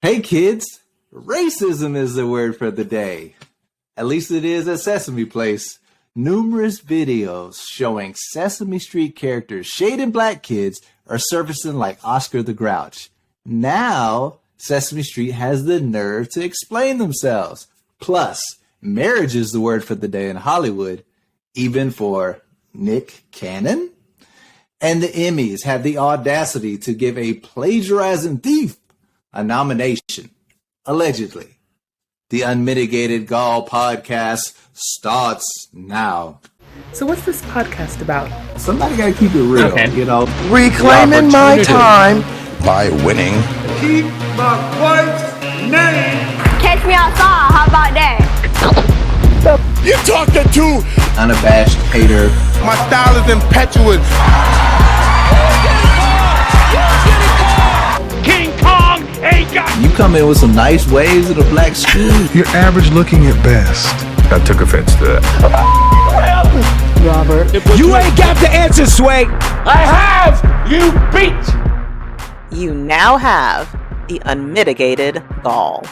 Hey kids, racism is the word for the day. At least it is at Sesame Place. Numerous videos showing Sesame Street characters shading black kids are surfacing like Oscar the Grouch. Now, Sesame Street has the nerve to explain themselves. Plus, marriage is the word for the day in Hollywood, even for Nick Cannon. And the Emmys have the audacity to give a plagiarizing thief a nomination, allegedly. The Unmitigated Gall Podcast starts now. So what's this podcast about? Somebody gotta keep it real, you know. Reclaiming my time by winning. Keep my wife's name. Catch me outside, how about that? You're talking to Unabashed hater. my style is impetuous. King Kong ain't got. You come in with some nice waves of the black school. You're average looking at best. I took offense to that. Robert. You ain't got the answer, Sway. I have you beat. You now have the Unmitigated Gall.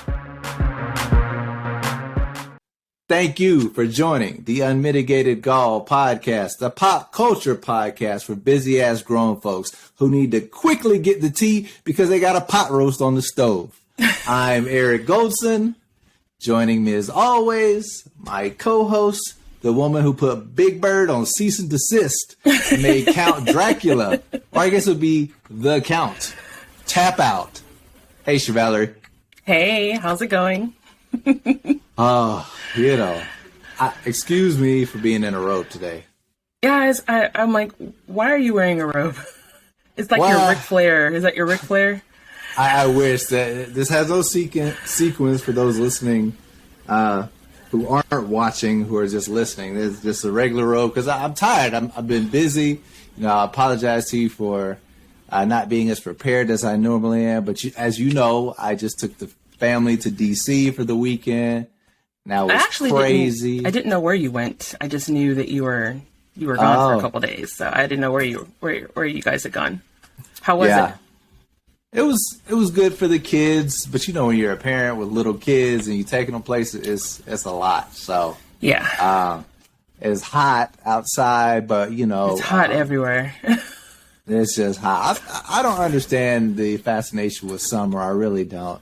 Thank you for joining the Unmitigated Gall Podcast, the pop culture podcast for busy-ass grown folks who need to quickly get the tea because they got a pot roast on the stove. I'm Eric Goldson. Joining me as always, my co-host, the woman who put Big Bird on cease and desist, made Count Dracula, or I guess it would be the Count. Tap out. Hey, Chevalerie. Hey, how's it going? You know, excuse me for being in a robe today. Guys, I'm like, why are you wearing a robe? It's like your Ric Flair. Is that your Ric Flair? I wish that this has no sequence for those listening who aren't watching, who are just listening. It's just a regular robe because I'm tired. I've been busy. You know, I apologize to you for not being as prepared as I normally am. But as you know, I just took the family to DC for the weekend. Now it's crazy. I didn't know where you went. I just knew that you were gone for a couple days, so I didn't know where you guys had gone. How was it? It was good for the kids, but you know when you're a parent with little kids and you taking them places, it's a lot. So yeah, it's hot outside, but you know it's hot everywhere. It's just hot. I don't understand the fascination with summer. I really don't.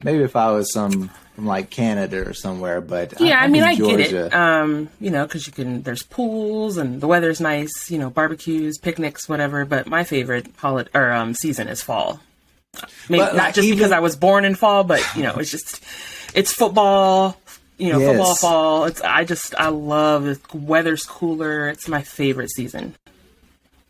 Maybe if I was from like Canada or somewhere, but yeah, I mean, I get Georgia. it. You know, because there's pools and the weather's nice. You know, barbecues, picnics, whatever. But my favorite season is fall. Maybe not just because I was born in fall, but you know, it's football. You know, football fall. I love it. Weather's cooler. It's my favorite season.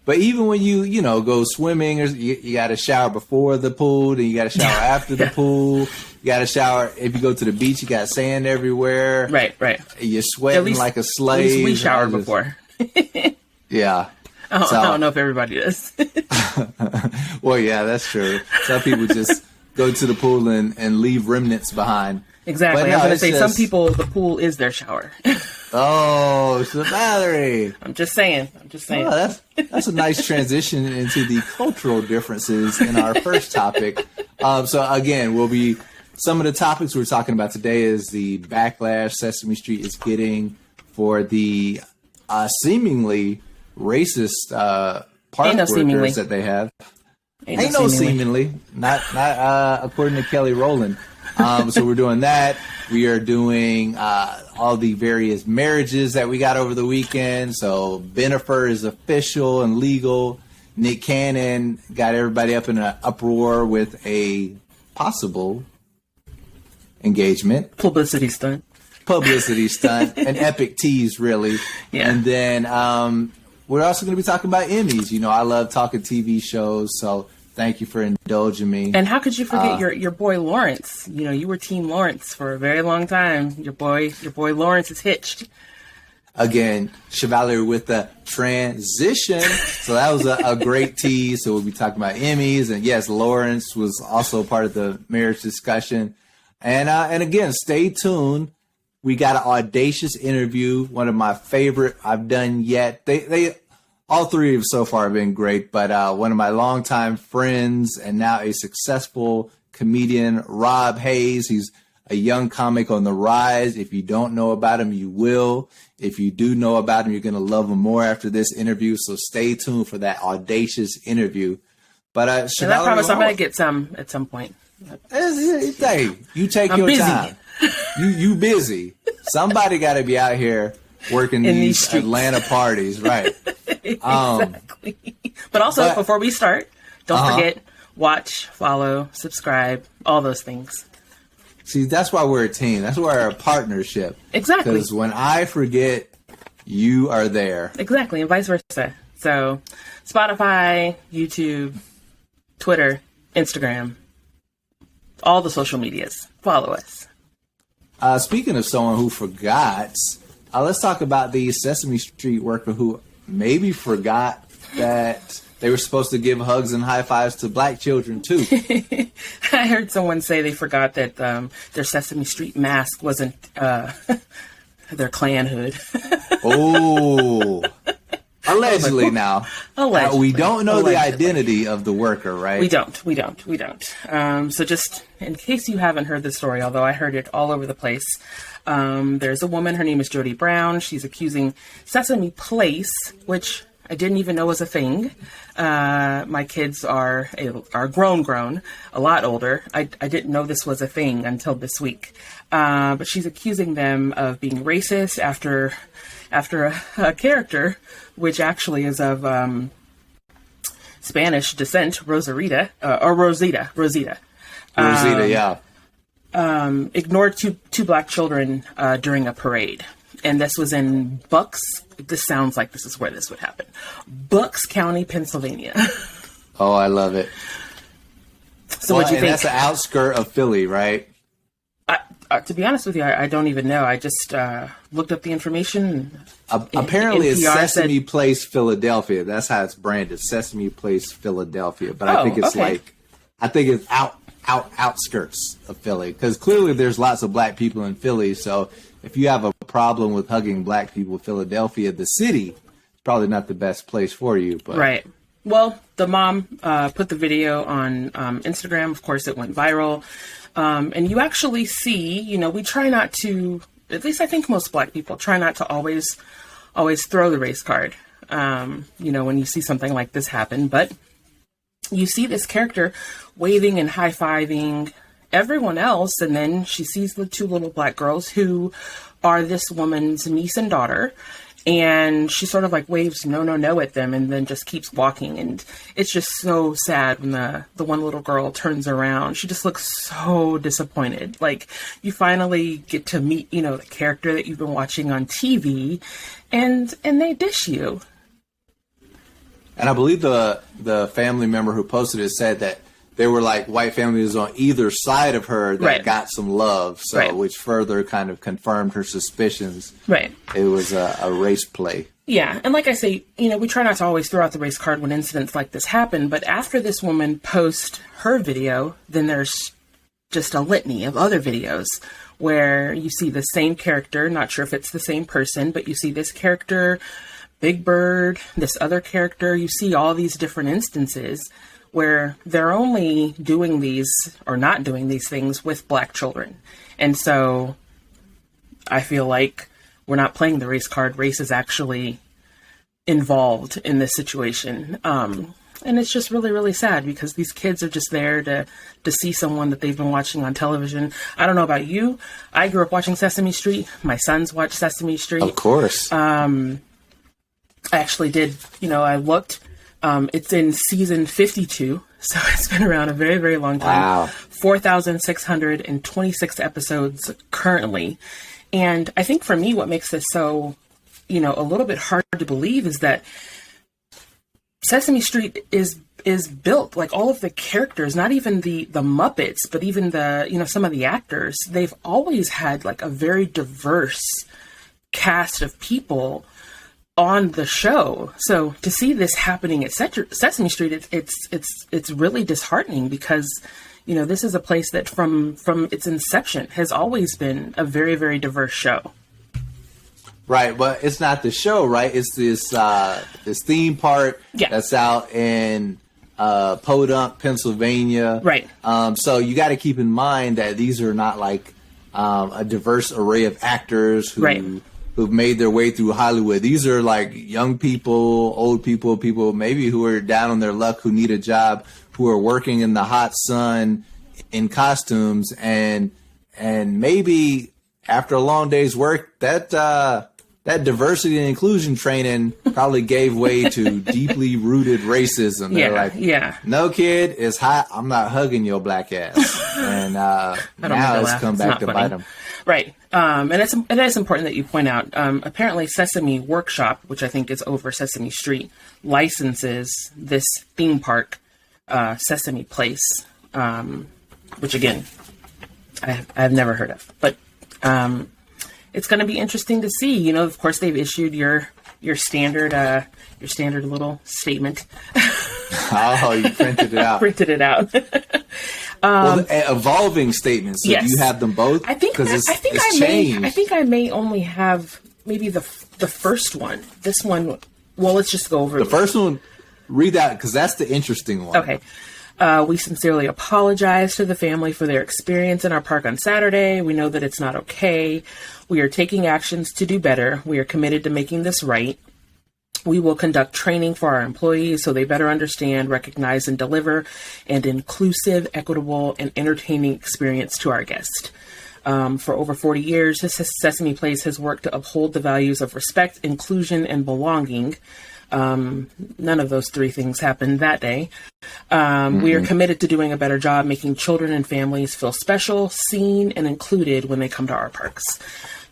But even when you go swimming, or you got to shower before the pool, then you got to shower after the pool. You got to shower if you go to the beach. You got sand everywhere. Right. You're sweating like a slave. At least we showered before. Yeah. I don't know if everybody does. Well, yeah, that's true. Some people just go to the pool and leave remnants behind. Exactly. No, I was going to say, some people, the pool is their shower. Oh, Valerie. I'm just saying. Oh, that's a nice transition into the cultural differences in our first topic. So again, some of the topics we're talking about today is the backlash Sesame Street is getting for the seemingly racist park workers that they have. Ain't no seemingly. Not according to Kelly Rowland. So we're doing that. We are doing all the various marriages that we got over the weekend. So Bennifer is official and legal. Nick Cannon got everybody up in an uproar with a possible engagement. Publicity stunt. An epic tease, really. Yeah. And then we're also going to be talking about Emmys. You know, I love talking TV shows, so thank you for indulging me. And how could you forget your boy Lawrence? You know, you were Team Lawrence for a very long time. Your boy Lawrence is hitched. Again, Chevalier with the transition. So that was a great tease. So we'll be talking about Emmys. And yes, Lawrence was also part of the marriage discussion. And again, stay tuned. We got an audacious interview, one of my favorite I've done yet. They all three so far have been great, but one of my longtime friends and now a successful comedian Rob Haze. He's a young comic on the rise. If you don't know about him, you will. If you do know about him, you're going to love him more after this interview. So stay tuned for that audacious interview. But I promise I'm going to get some at some point. Hey, you take your busy. time. You busy. Somebody got to be out here working these Atlanta parties, right? Exactly. But also, before we start, don't forget, watch, follow, subscribe, all those things. See, that's why we're a team. That's why we're a partnership. Exactly. Because when I forget, you are there. Exactly, and vice versa. So, Spotify, YouTube, Twitter, Instagram, all the social medias. Follow us. Speaking of someone who forgot, let's talk about the Sesame Street worker who maybe forgot that they were supposed to give hugs and high fives to black children, too. I heard someone say they forgot that their Sesame Street mask wasn't their Klan hood. Oh. Allegedly now. Allegedly. We don't know the identity of the worker, right? We don't. So just in case you haven't heard the story, although I heard it all over the place, there's a woman, her name is Jody Brown. She's accusing Sesame Place, which I didn't even know was a thing. My kids are grown, a lot older. I didn't know this was a thing until this week. But she's accusing them of being racist after a character, which actually is of Spanish descent, Rosita, yeah. Ignored two black children during a parade. And this was in Bucks. This sounds like this is where this would happen. Bucks County, Pennsylvania. Oh, I love it. So what do you think? That's the outskirt of Philly, right? To be honest with you, I don't even know. I just looked up the information. Apparently, it's Sesame Place, Philadelphia. That's how it's branded, Sesame Place, Philadelphia. But I think it's I think it's outskirts of Philly, because clearly there's lots of black people in Philly. So if you have a problem with hugging black people, Philadelphia, the city, is probably not the best place for you. But. Right. Well, the mom put the video on Instagram. Of course, it went viral. And you actually see, we try not to, at least I think most black people try not to always throw the race card, when you see something like this happen. But you see this character waving and high-fiving everyone else, and then she sees the two little black girls who are this woman's niece and daughter. And she sort of like waves no at them and then just keeps walking. And it's just so sad when the one little girl turns around. She just looks so disappointed. Like, you finally get to meet, the character that you've been watching on TV, and they dish you. And I believe the family member who posted it said that there were like white families on either side of her that got some love, which further kind of confirmed her suspicions. Right. It was a race play. Yeah, and like I say, we try not to always throw out the race card when incidents like this happen, but after this woman posts her video, then there's just a litany of other videos where you see the same character, not sure if it's the same person, but you see this character, Big Bird, this other character, you see all these different instances where they're only doing these or not doing these things with black children. And so I feel like we're not playing the race card. Race is actually involved in this situation. And it's just really, really sad because these kids are just there to see someone that they've been watching on television. I don't know about you. I grew up watching Sesame Street. My sons watch Sesame Street. Of course. I actually did, I looked. It's in season 52, so it's been around a very, very long time. Wow. 4,626 episodes currently. And I think for me, what makes this so, a little bit hard to believe is that Sesame Street is built, like all of the characters, not even the Muppets, but even the, some of the actors, they've always had like a very diverse cast of people on the show. So to see this happening at Sesame Street, it's really disheartening because, this is a place that from its inception has always been a very, very diverse show. Right, but it's not the show, right? It's this theme park that's out in Podunk, Pennsylvania. Right. So you got to keep in mind that these are not like a diverse array of actors who've made their way through Hollywood. These are like young people, old people, people maybe who are down on their luck, who need a job, who are working in the hot sun in costumes, and maybe after a long day's work, that diversity and inclusion training probably gave way to deeply rooted racism. They're like, no, kid, it's hot. I'm not hugging your black ass. And now it's come back to bite them. Right. And it is important that you point out, apparently Sesame Workshop, which I think is over Sesame Street, licenses this theme park, Sesame Place, which again, I've never heard of. But it's going to be interesting to see. You know, of course, they've issued your standard little statement. Oh, you printed it out. Printed it out. Well, evolving statements. So do you have them both? I think I may only have maybe the first one. This one. Well, let's just go over the first one. Read that, because that's the interesting one. Okay. We sincerely apologize to the family for their experience in our park on Saturday. We know that it's not okay. We are taking actions to do better. We are committed to making this right. We will conduct training for our employees so they better understand, recognize, and deliver an inclusive, equitable, and entertaining experience to our guests. For over 40 years, Sesame Place has worked to uphold the values of respect, inclusion, and belonging. None of those three things happened that day. We are committed to doing a better job making children and families feel special, seen, and included when they come to our parks.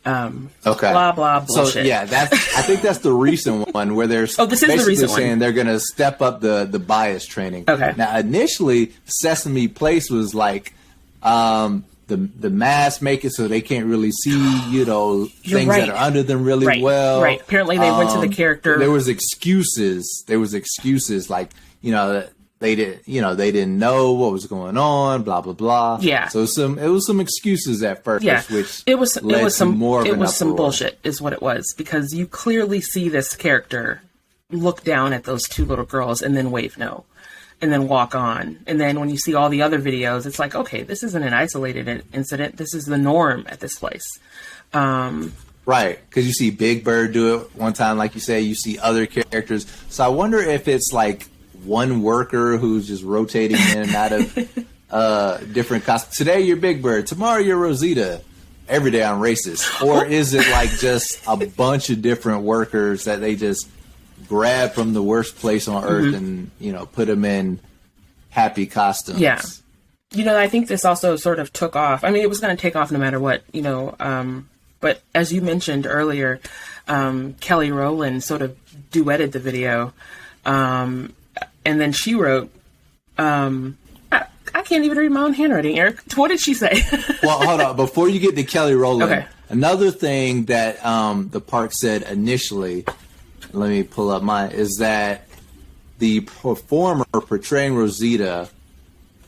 Blah, blah, bullshit. So, yeah, I think that's the recent one where they're saying they're going to step up the bias training. Okay. Now, initially, Sesame Place was like the mask make it so they can't really see, things that are under them really well. Right. Apparently they went to the character. There was excuses like, they didn't know what was going on, blah blah blah. Yeah. So it was some excuses at first, which it was some uproar. bullshit is what it was, because you clearly see this character look down at those two little girls and then wave no. And then walk on. And then when you see all the other videos, it's like, okay, this isn't an isolated incident. This is the norm at this place. Right. Because you see Big Bird do it one time, like you say, you see other characters. So I wonder if it's like one worker who's just rotating in and out of different costumes. Today you're Big Bird. Tomorrow you're Rosita. Every day I'm racist. Or is it like just a bunch of different workers that they just grab from the worst place on earth and put them in happy costumes? Yeah, I think this also sort of took off. I mean, it was going to take off no matter what, but as you mentioned earlier, Kelly Rowland sort of duetted the video, and then she wrote, I can't even read my own handwriting, Eric. What did she say? Well, hold on, before you get to Kelly Rowland, okay. Another thing that the park said initially, let me pull up mine, is that the performer portraying Rosita,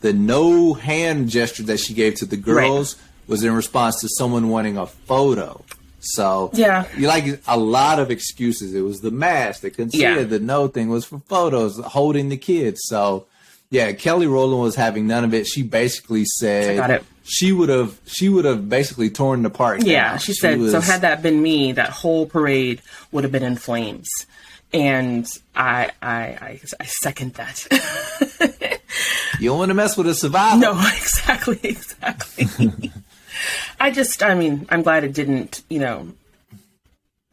the no hand gesture that she gave to the girls was in response to someone wanting a photo. So you like a lot of excuses. It was the mask, they couldn't see it. The no thing was for photos, holding the kids. So yeah, Kelly Rowland was having none of it. She basically said she would have basically torn the park down. Yeah, she said, so had that been me, that whole parade would have been in flames. And I second that. You don't want to mess with a survivor. No, exactly. I'm glad it didn't,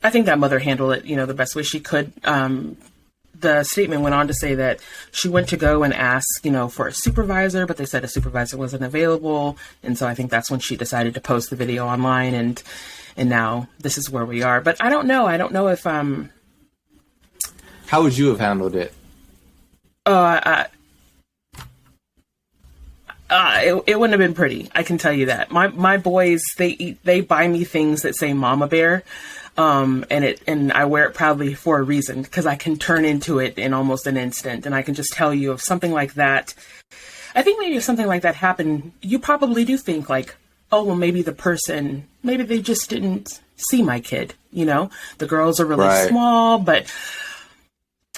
I think that mother handled it, the best way she could. The statement went on to say that she went to go and ask, for a supervisor, but they said a supervisor wasn't available. And so I think that's when she decided to post the video online, and now this is where we are. But I don't know. I don't know if, how would you have handled it? It wouldn't have been pretty. I can tell you that. My boys, they buy me things that say Mama Bear. And I wear it proudly for a reason, because I can turn into it in almost an instant. And I can just tell you, if something like that, I think maybe if something like that happened, you probably do think like, oh, well, maybe they just didn't see my kid. The girls are really small, but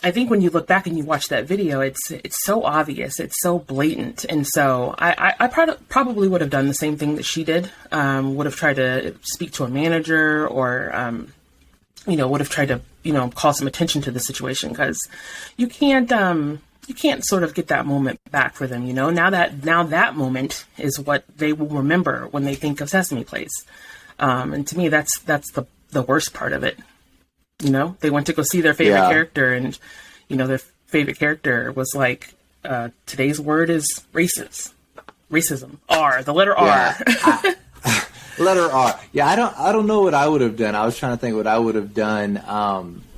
I think when you look back and you watch that video, it's so obvious, it's so blatant, and so I probably would have done the same thing that she did. Would have tried to speak to a manager, or would have tried to call some attention to the situation, because you can't sort of get that moment back for them. Now that moment is what they will remember when they think of Sesame Place, and to me that's the worst part of it. They went to go see their favorite character, and, their favorite character was like, today's word is racism. R, the letter R. Letter R. Yeah, I don't know what I would have done. I was trying to think what I would have done,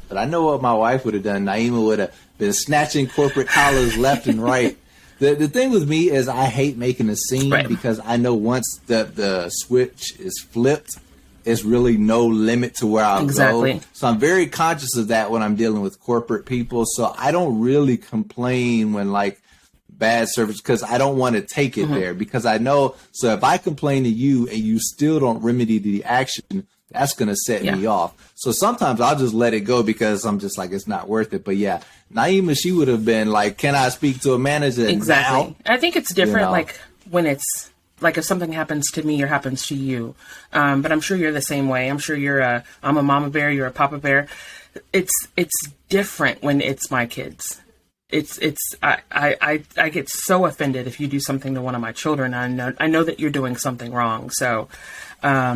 but I know what my wife would have done. Naima would have been snatching corporate collars left and right. The thing with me is I hate making a scene, because I know once the switch is flipped, there's really no limit to where I'll go. So I'm very conscious of that when I'm dealing with corporate people. So I don't really complain when bad service, because I don't want to take it there, because I know. So if I complain to you and you still don't remedy the action, that's going to set me off. So sometimes I'll just let it go, because I'm just like, it's not worth it. But yeah, Naima, she would have been like, can I speak to a manager? Exactly. Now? I think it's different, when it's, if something happens to me or happens to you, but I'm sure you're the same way. I'm sure I'm a mama bear, you're a papa bear. It's different when it's my kids. I get so offended if you do something to one of my children. I know that you're doing something wrong. So, I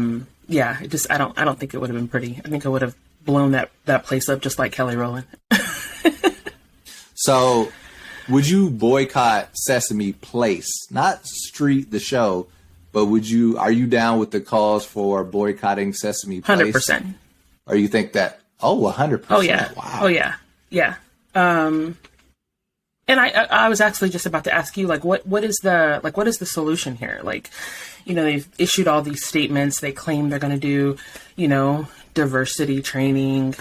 don't think it would have been pretty. I think I would have blown that place up just like Kelly Rowland. So, would you boycott Sesame Place? Not Street, the show, but are you down with the cause for boycotting Sesame Place? 100%. Or you think that, 100%? Oh, yeah. Wow. Oh, yeah. Yeah. And I was actually just about to ask you, what is the solution here? They've issued all these statements. They claim they're going to do, diversity training.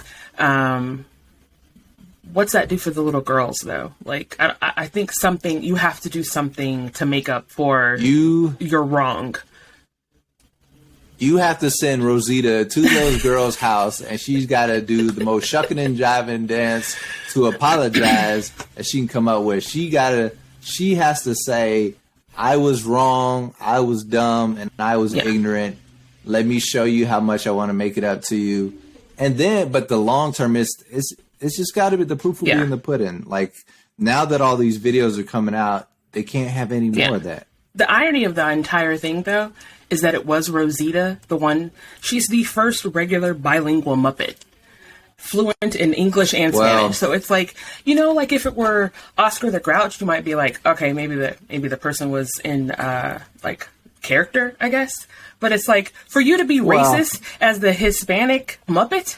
What's that do for the little girls, though? I think you have to do something to make up for you're wrong. You have to send Rosita to those girls' house, and she's got to do the most shucking and jiving dance to apologize that she can come up with. She has to say, I was wrong, I was dumb, and I was ignorant. Let me show you how much I want to make it up to you. And then, but the long term it's just got to be, the proof will be in the pudding. Now that all these videos are coming out, they can't have any more of that. The irony of the entire thing, though, is that it was Rosita, she's the first regular bilingual Muppet, fluent in English and Spanish. So it's if it were Oscar the Grouch, you might be like, okay, maybe the person was in character, I guess. But it's for you to be racist as the Hispanic Muppet,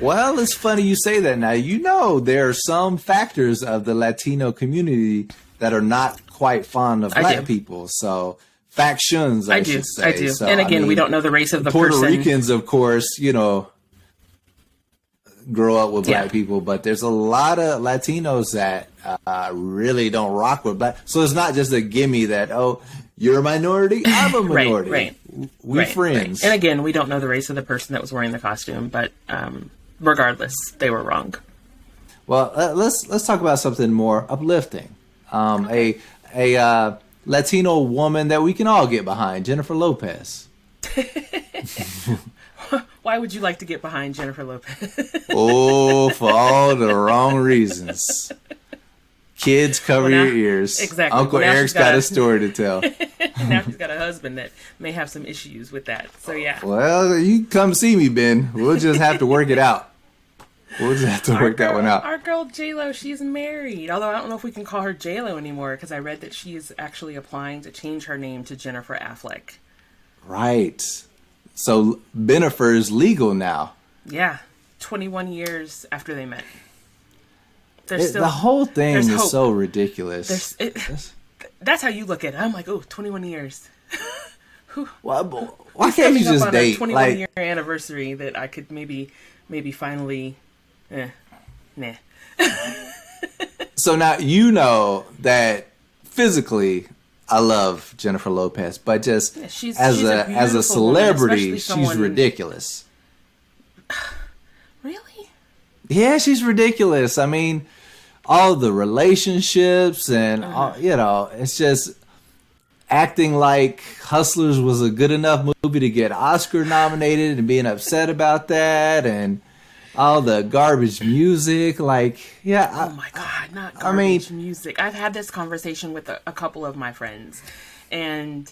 Well, it's funny you say that now. There are some factors of the Latino community that are not quite fond of black people. So factions, I should say. I do. So, and again, we don't know the race of the Puerto person. Ricans, of course, grow up with black people, but there's a lot of Latinos that really don't rock with black. So it's not just a gimme that, you're a minority, I'm a minority. Right. We friends. Right. And again, we don't know the race of the person that was wearing the costume, but regardless, they were wrong. Well, let's talk about something more uplifting. A Latino woman that we can all get behind, Jennifer Lopez. Why would you like to get behind Jennifer Lopez? For all the wrong reasons. Kids, cover your ears. Exactly. Uncle Eric's got a story to tell. Now she's got a husband that may have some issues with that. So, yeah. Well, you come see me, Ben. We'll just have to work it out. We'll just have to work that one out. Our girl J-Lo, she's married. Although I don't know if we can call her J-Lo anymore, because I read that she is actually applying to change her name to Jennifer Affleck. Right. So Bennifer is legal now. Yeah. 21 years after they met. The whole thing is so ridiculous. That's how you look at it. I'm like, 21 years. Well, why can't you just date? A 21-year anniversary that I could maybe finally... nah. So now you know that physically I love Jennifer Lopez, but just as a celebrity, she's ridiculous. Really? Yeah, she's ridiculous. I mean, all the relationships and, it's just acting like Hustlers was a good enough movie to get Oscar nominated and being upset about that, and all the garbage music. Like, oh my God, not garbage music. I've had this conversation with a couple of my friends, and,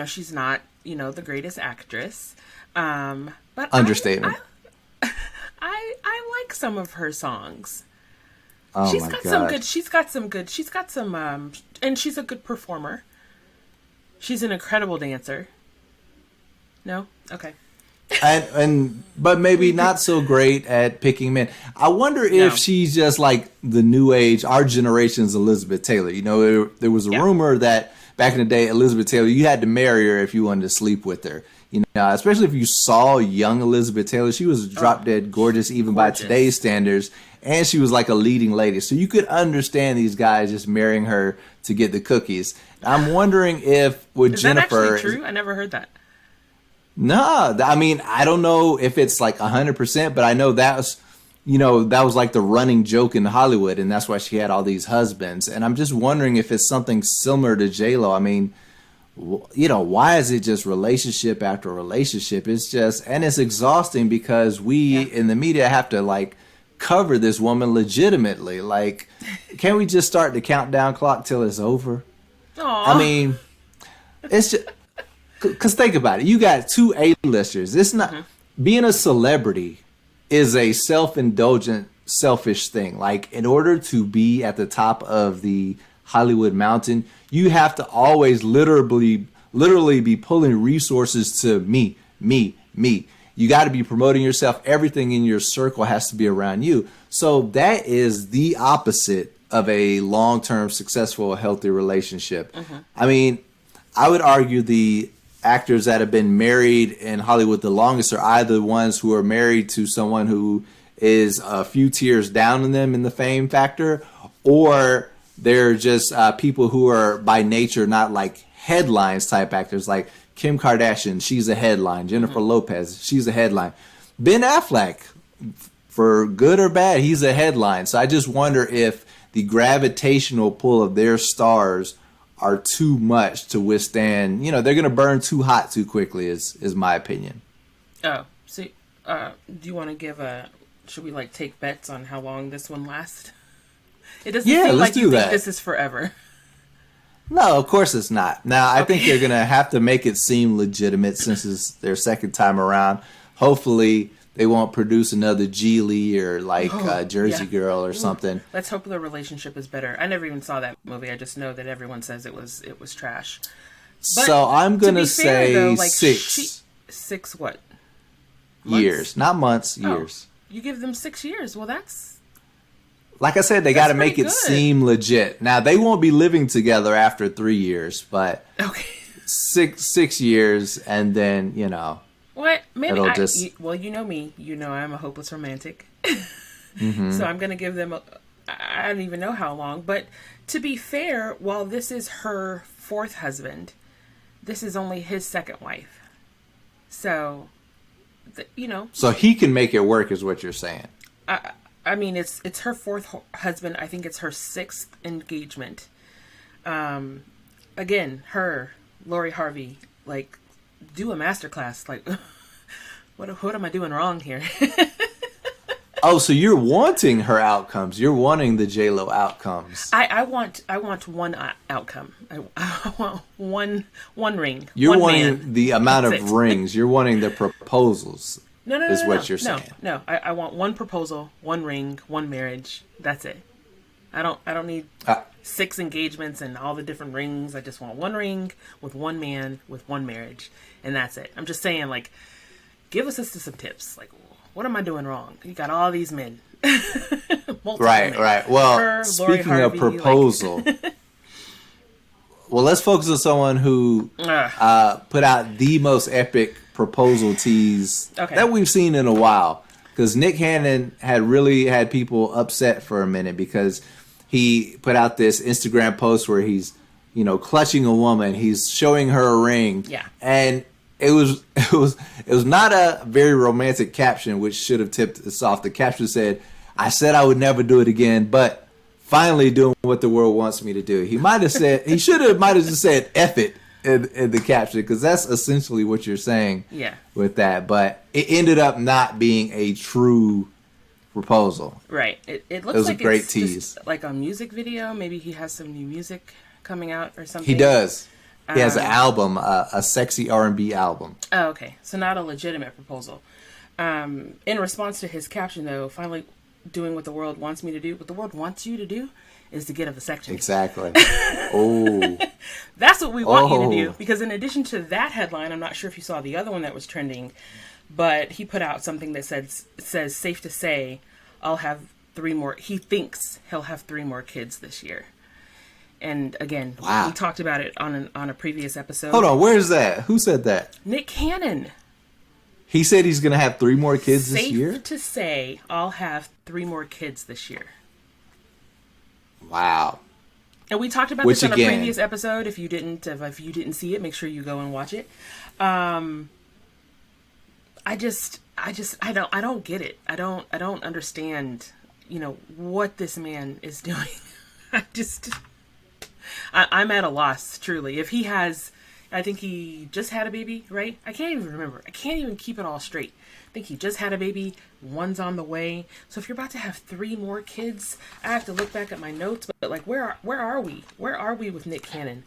she's not, the greatest actress. But understatement. I like some of her songs. Oh she's my got God. She's got some, and she's a good performer. She's an incredible dancer. No? Okay. But maybe not so great at picking men. I wonder if she's just like the new age, our generation's Elizabeth Taylor. There was a rumor that back in the day, Elizabeth Taylor, you had to marry her if you wanted to sleep with her. Especially if you saw young Elizabeth Taylor, she was drop dead gorgeous even by today's standards, and she was like a leading lady. So you could understand these guys just marrying her to get the cookies. I'm wondering if with Jennifer, that actually true? I never heard that. No, I mean, I don't know if it's like 100%, but I know that was like the running joke in Hollywood, and that's why she had all these husbands. And I'm just wondering if it's something similar to J-Lo. I mean, why is it just relationship after relationship? And it's exhausting because we in the media have to like cover this woman legitimately. Like, can't we just start the countdown clock till it's over? Aww. I mean, it's just because think about it. You got two A-listers. It's not being a celebrity is a self-indulgent, selfish thing. Like, in order to be at the top of the Hollywood mountain, you have to always literally be pulling resources to me. You got to be promoting yourself. Everything in your circle has to be around you. So that is the opposite of a long-term, successful, healthy relationship. I mean, I would argue the actors that have been married in Hollywood the longest are either the ones who are married to someone who is a few tiers down in them in the fame factor, or they're just people who are by nature not like headlines type actors, like Kim Kardashian, she's a headline. Jennifer Lopez, she's a headline. Ben Affleck, for good or bad, he's a headline. So I just wonder if the gravitational pull of their stars are too much to withstand. They're going to burn too hot too quickly is my opinion. Oh, see, do you want to give should we like take bets on how long this one lasts? It doesn't seem like you think this is forever. No, of course it's not. Now, I think they're going to have to make it seem legitimate since it's their second time around. Hopefully, they won't produce another Geely or like Jersey Girl or something. Let's hope the relationship is better. I never even saw that movie. I just know that everyone says it was trash. But so I'm going to say fair, though, like 6. 6 what? Years, not months, years. You give them 6 years. Well, that's... Like I said, they got to make it seem legit. Now, they won't be living together after 3 years, but 6 years, and then, What? Maybe well, you know me. You know I'm a hopeless romantic. So I'm going to give them I don't even know how long. But to be fair, while this is her 4th husband, this is only his 2nd wife. So, So he can make it work is what you're saying. I mean, it's her 4th husband. I think it's her 6th engagement. Again, Lori Harvey, like, do a masterclass. Like, what am I doing wrong here? Oh, so you're wanting her outcomes. You're wanting the J-Lo outcomes. I want one outcome. I want one ring. You're one wanting man. the amount That's of it. rings. You're wanting the proposals. No, is what you're saying. No. I want one proposal, one ring, one marriage. That's it. I don't need 6 engagements and all the different rings. I just want one ring with one man with one marriage, and that's it. I'm just saying, like, give us some tips. Like, what am I doing wrong? You got all these men. Right. Well, speaking of proposal, well, let's focus on someone who put out the most epic proposal tease that we've seen in a while. Because Nick Cannon had really had people upset for a minute because he put out this Instagram post where he's, clutching a woman. He's showing her a ring. Yeah. And it was not a very romantic caption, which should have tipped us off. The caption said, I said I would never do it again, but finally doing what the world wants me to do. He might have just said F it in the caption, because that's essentially what you're saying with that. But it ended up not being a true proposal. Right. It looks was like a great it's tease. Just like a music video. Maybe he has some new music coming out or something. He does. He has an album, a sexy R&B album. Oh, okay. So not a legitimate proposal. In response to his caption, though, finally doing what the world wants me to do. What the world wants you to do is to get a vasectomy. Exactly. Oh. That's what we want you to do. Because in addition to that headline, I'm not sure if you saw the other one that was trending, but he put out something that says safe to say, I'll have 3 more. He thinks he'll have 3 more kids this year. And again, we talked about it on a previous episode. Hold on, where's that? Who said that? Nick Cannon. He said he's going to have 3 more kids this year? Safe to say, I'll have 3 more kids this year. Wow. And we talked about this on a previous episode. If you didn't see it, make sure you go and watch it. I don't get it. I don't understand, what this man is doing. I'm at a loss, truly. If he has, I think he just had a baby, right? I can't even remember. I can't even keep it all straight. I think he just had a baby. 1's on the way. So if you're about to have 3 more kids, I have to look back at my notes. But like, where are we? Where are we with Nick Cannon?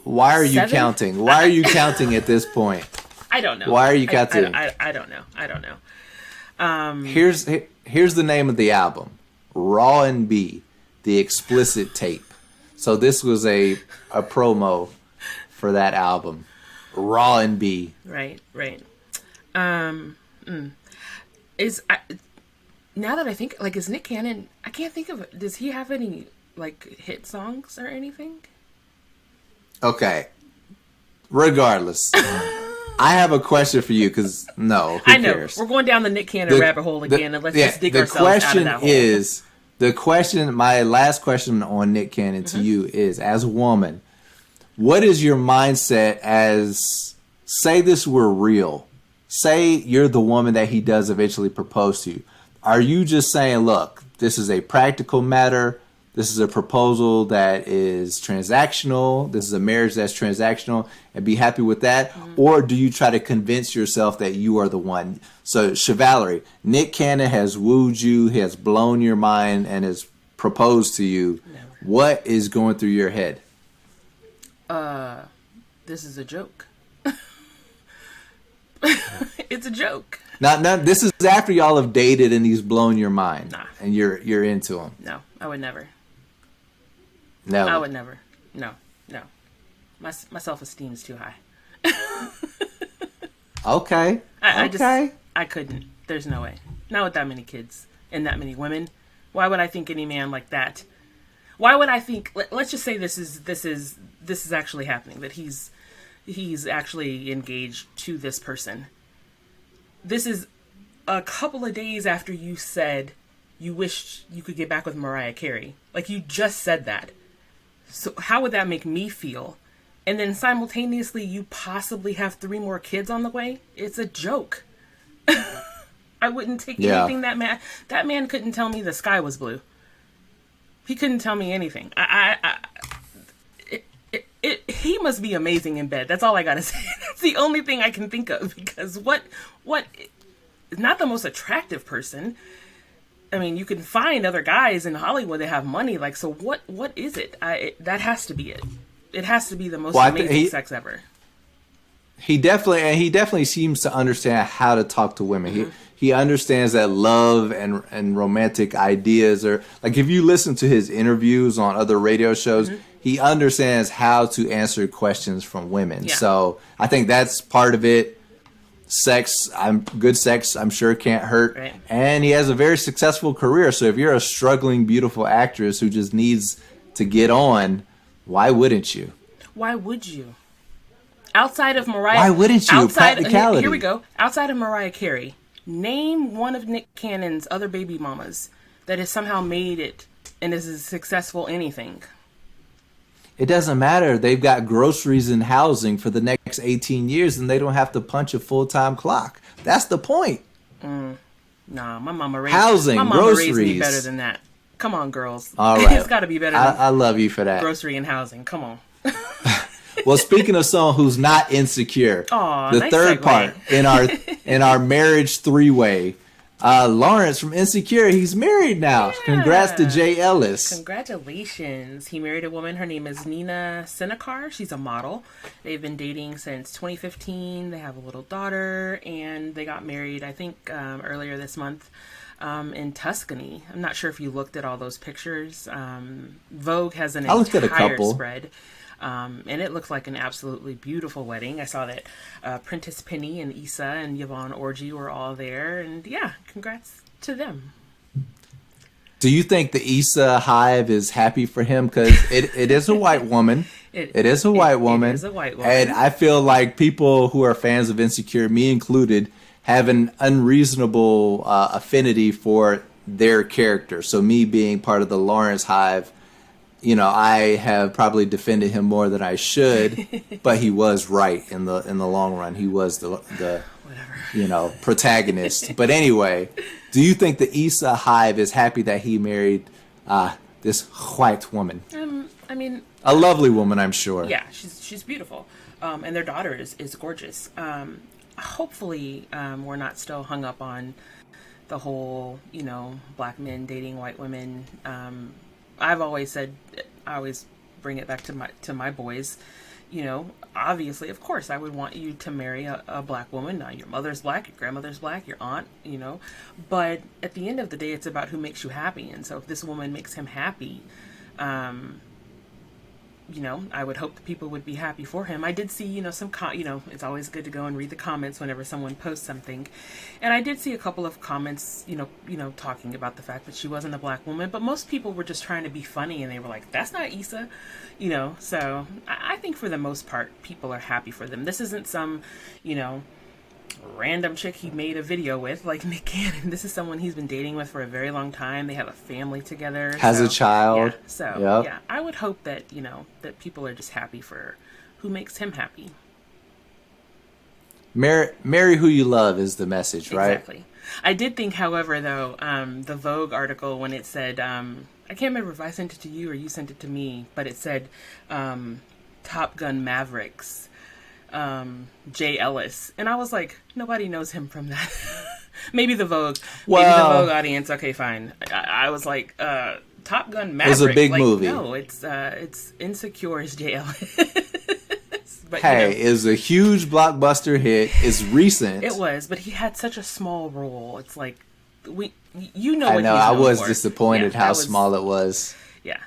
Why are you counting? Why are you counting at this point? I don't know. Why are you counting? I don't know. Here's the name of the album: Raw and B, the explicit tape. So this was a promo for that album, Raw and B. Right. Now that I think, like, is Nick Cannon? I can't think of it. Does he have any like hit songs or anything? Okay. Regardless, I have a question for you because who I know cares? We're going down the Nick Cannon rabbit hole again, and let's just dig ourselves out of that hole. My last question on Nick Cannon to you is, as a woman, what is your mindset as, say this were real, say you're the woman that he does eventually propose to. Are you just saying, look, this is a practical matter, this is a proposal that is transactional, this is a marriage that's transactional, and be happy with that? Or do you try to convince yourself that you are the one? So, Chevalerie, Nick Cannon has wooed you, he has blown your mind, and has proposed to you. No. What is going through your head? This is a joke. It's a joke. Now, this is after y'all have dated and he's blown your mind. Nah. And you're into him. No, I would never. No. I would never. No. My self-esteem's too high. Okay. I couldn't. There's no way. Not with that many kids and that many women. Why would I think any man like that? Why would I think? Let's just say this is actually happening. That he's actually engaged to this person. This is a couple of days after you said you wished you could get back with Mariah Carey. Like, you just said that. So how would that make me feel? And then simultaneously you possibly have 3 more kids on the way? It's a joke. I wouldn't take anything that man couldn't tell me the sky was blue. He couldn't tell me anything. He must be amazing in bed. That's all I gotta say. That's the only thing I can think of, because what is not the most attractive person. I mean, you can find other guys in Hollywood that have money. Like, so what is it? That has to be it. It has to be the most amazing sex ever. He definitely seems to understand how to talk to women. He understands that love and romantic ideas are, like, if you listen to his interviews on other radio shows, he understands how to answer questions from women. Yeah. So I think that's part of it. Good sex, I'm sure, can't hurt. Right. And he has a very successful career. So if you're a struggling, beautiful actress who just needs to get on, why wouldn't you? Why would you? Outside of Mariah... Why wouldn't you? Practicality. Here we go. Outside of Mariah Carey, name one of Nick Cannon's other baby mamas that has somehow made it and is a successful anything. It doesn't matter. They've got groceries and housing for the next 18 years, and they don't have to punch a full-time clock. That's the point. Nah, my mama raised me better than that. Come on, girls. All right. It's got to be better than I love you for that. Grocery and housing. Come on. Well, speaking of someone who's not insecure, the nice third segue. part in our marriage three-way, Lawrence from Insecure, he's married now. Yeah. Congrats to Jay Ellis. Congratulations. He married a woman. Her name is Nina Senekar. She's a model. They've been dating since 2015. They have a little daughter, and they got married, I think, earlier this month in Tuscany. I'm not sure if you looked at all those pictures. Vogue has an entire spread. And it looked like an absolutely beautiful wedding. I saw that Prentice Penny and Issa and Yvonne Orji were all there. And yeah, congrats to them. Do you think the Issa Hive is happy for him? Because it is a white woman. It is a white woman. And I feel like people who are fans of Insecure, me included, have an unreasonable affinity for their character. So me being part of the Lawrence Hive, you know, I have probably defended him more than I should, but he was right in the long run. He was the you know, protagonist. But anyway, do you think the Issa Hive is happy that he married this white woman? I mean, a lovely woman, I'm sure. Yeah, she's beautiful, and their daughter is gorgeous. Hopefully, we're not still hung up on the whole, you know, black men dating white women. I've always said, I always bring it back to my boys, you know, obviously, of course, I would want you to marry a black woman. Now, your mother's black, your grandmother's black, your aunt, you know, but at the end of the day, it's about who makes you happy. And so if this woman makes him happy, you know, I would hope that people would be happy for him. I did see, you know, you know, it's always good to go and read the comments whenever someone posts something. And I did see a couple of comments, you know, talking about the fact that she wasn't a black woman, but most people were just trying to be funny and they were like, that's not Issa, you know. So I think for the most part, people are happy for them. This isn't some, you know, random chick he made a video with, like Nick Cannon. This is someone he's been dating with for a very long time. They have a family together. Has a child. Yeah, so, yeah, I would hope that, you know, that people are just happy for who makes him happy. Marry who you love is the message, right? Exactly. I did think, however, though, the Vogue article, when it said, I can't remember if I sent it to you or you sent it to me, but it said Top Gun Mavericks. Jay Ellis, and I was like, nobody knows him from that. Maybe the Vogue audience. Okay, fine. I was like, Top Gun Maverick. It was a big movie. No, it's Insecure's Jay Ellis. But, hey, you know, it was a huge blockbuster hit. It's recent. It was, but he had such a small role. It's like you know. I know. I was disappointed how small it was. Yeah.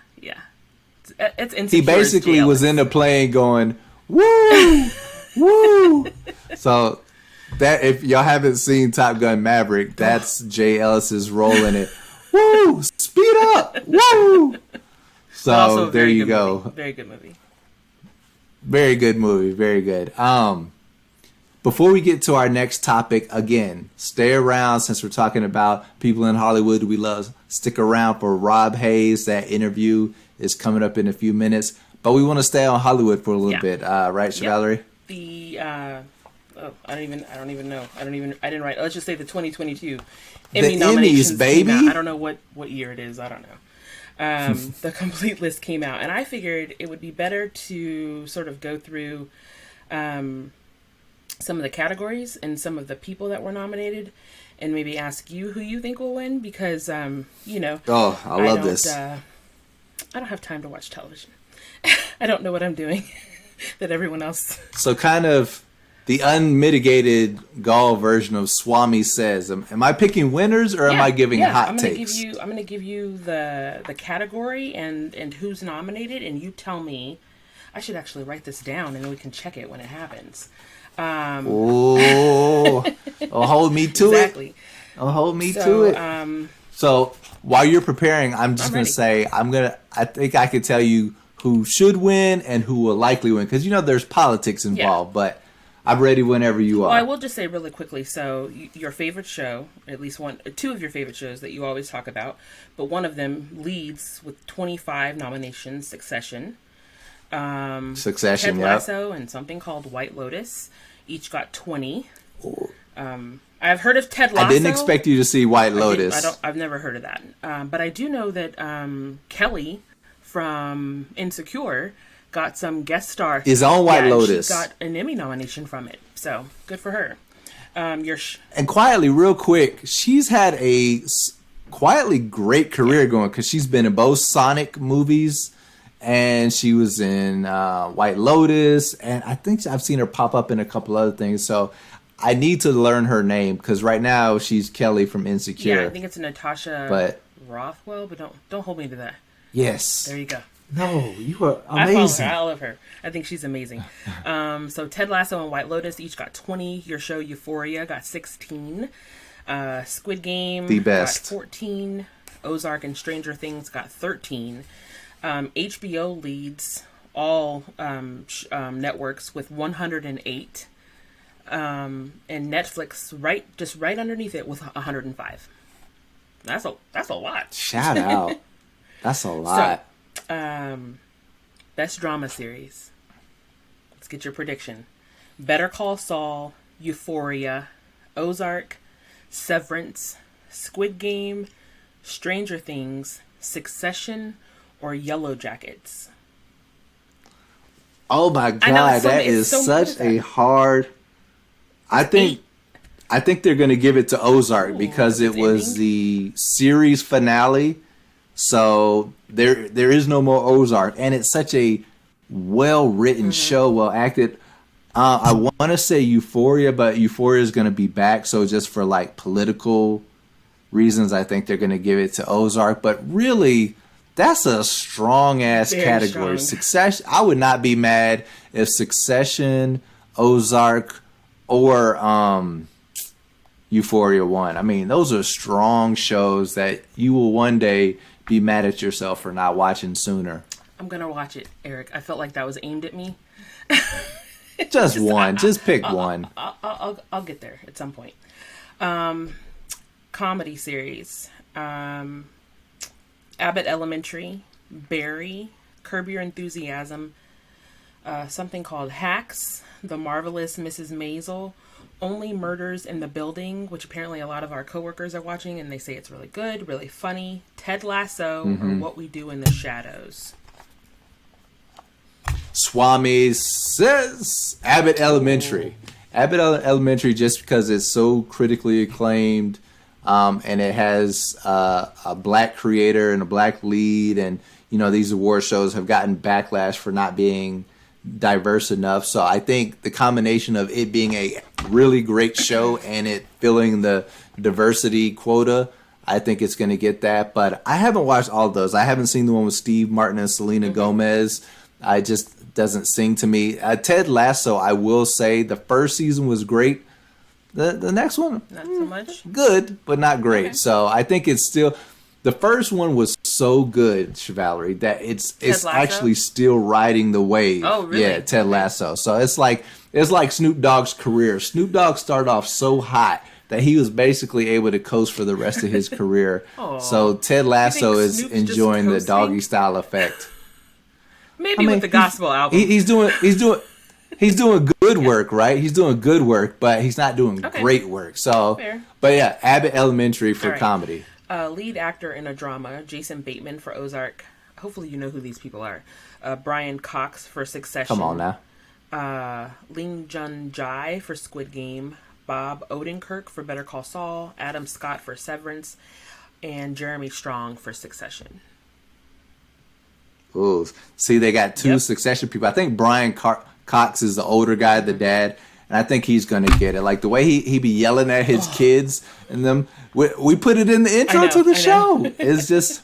It's Insecure's He basically Jay Ellis. was in the plane going, woo. Woo! So that if y'all haven't seen Top Gun Maverick, that's Jay Ellis's role in it. Woo! Speed up! Woo! So there you go. Movie. Very good movie. Very good movie. Very good. Before we get to our next topic, again, stay around since we're talking about people in Hollywood we love. Stick around for Rob Haze. That interview is coming up in a few minutes. But we want to stay on Hollywood for a little bit, right, Valerie? I don't even know. I didn't write. Let's just say the 2022 Emmy nominations Emmys, baby. Came out. I don't know what year it is. I don't know. The complete list came out, and I figured it would be better to sort of go through some of the categories and some of the people that were nominated, and maybe ask you who you think will win because you know. Oh, I love this. I don't have time to watch television. I don't know what I'm doing that everyone else. So kind of the unmitigated Gall version of Swami Says. Am I picking winners or am I giving hot takes? I'm going to give you the category and who's nominated, and you tell me. I should actually write this down and then we can check it when it happens. Hold me to exactly. it. Hold me to it. So while you're preparing, I'm just going to say I think I could tell you who should win and who will likely win. Because, you know, there's politics involved, but I'm ready whenever you are. Well, I will just say really quickly, so your favorite show, at least two of your favorite shows that you always talk about, but one of them leads with 25 nominations, Succession. Ted Lasso and something called White Lotus. Each got 20. I I've heard of Ted Lasso. I didn't expect you to see White Lotus. I've never heard of that. But I do know that Kelly from Insecure got some guest star. Is on White Lotus. She got an Emmy nomination from it. So good for her. And quietly, real quick, she's had a quietly great career going because she's been in both Sonic movies and she was in White Lotus. And I think I've seen her pop up in a couple other things. So I need to learn her name because right now she's Kelly from Insecure. Yeah, I think it's Natasha Rothwell, but don't hold me to that. Yes. There you go. No, you are amazing. I love her. I think she's amazing. So Ted Lasso and White Lotus each got 20. Your show Euphoria got 16. Squid Game the best. got 14. Ozark and Stranger Things got 13. HBO leads all networks with 108. And Netflix right underneath it with 105. That's a lot. Shout out. That's a lot. So, best drama series. Let's get your prediction. Better Call Saul, Euphoria, Ozark, Severance, Squid Game, Stranger Things, Succession, or Yellow Jackets. Oh my God, that is such a hard. I think they're going to give it to Ozark because it was the series finale. So there is no more Ozark, and it's such a well-written show, well acted. I want to say Euphoria, but Euphoria is going to be back. So just for like political reasons, I think they're going to give it to Ozark. But really, that's a strong ass category. Strong. Succession. I would not be mad if Succession, Ozark, or Euphoria won. I mean, those are strong shows that you will one day be mad at yourself for not watching sooner. I'm gonna watch it, Eric. I felt like that was aimed at me. Just one. Just pick one. I'll get there at some point. Comedy series. Abbott Elementary, Barry, Curb Your Enthusiasm, something called Hacks, The Marvelous Mrs. Maisel, Only Murders in the Building, which apparently a lot of our coworkers are watching, and they say it's really good, really funny, Ted Lasso, or What We Do in the Shadows. Swami says Abbott Elementary. Abbott Elementary, just because it's so critically acclaimed, and it has a black creator and a black lead, and you know these award shows have gotten backlash for not being diverse enough. So I think the combination of it being a really great show and it filling the diversity quota, I think it's going to get that. But I haven't watched all of those. I haven't seen the one with Steve Martin and Selena Gomez. I just doesn't sing to me. Ted Lasso, I will say the first season was great. The next one, not so much. Good, but not great. Okay. So I think it's still. The first one was so good, Valerie, that it's actually still riding the wave. Oh, really? Yeah, Ted Lasso. So it's like Snoop Dogg's career. Snoop Dogg started off so hot that he was basically able to coast for the rest of his career. So Ted Lasso is Snoop's enjoying the just doggy style effect. Maybe with the gospel album. He's doing good work, right? He's doing good work, but he's not doing great work. So, Fair. But yeah, Abbott Elementary for comedy. Lead actor in a drama, Jason Bateman for Ozark. Hopefully you know who these people are. Brian Cox for Succession. Come on now. Ling Jun Jai for Squid Game. Bob Odenkirk for Better Call Saul. Adam Scott for Severance. And Jeremy Strong for Succession. Ooh, see, they got two Succession people. I think Brian Cox is the older guy, the dad, and I think he's going to get it. Like the way he be yelling at his kids and them. We put it in the intro to the show. It's just,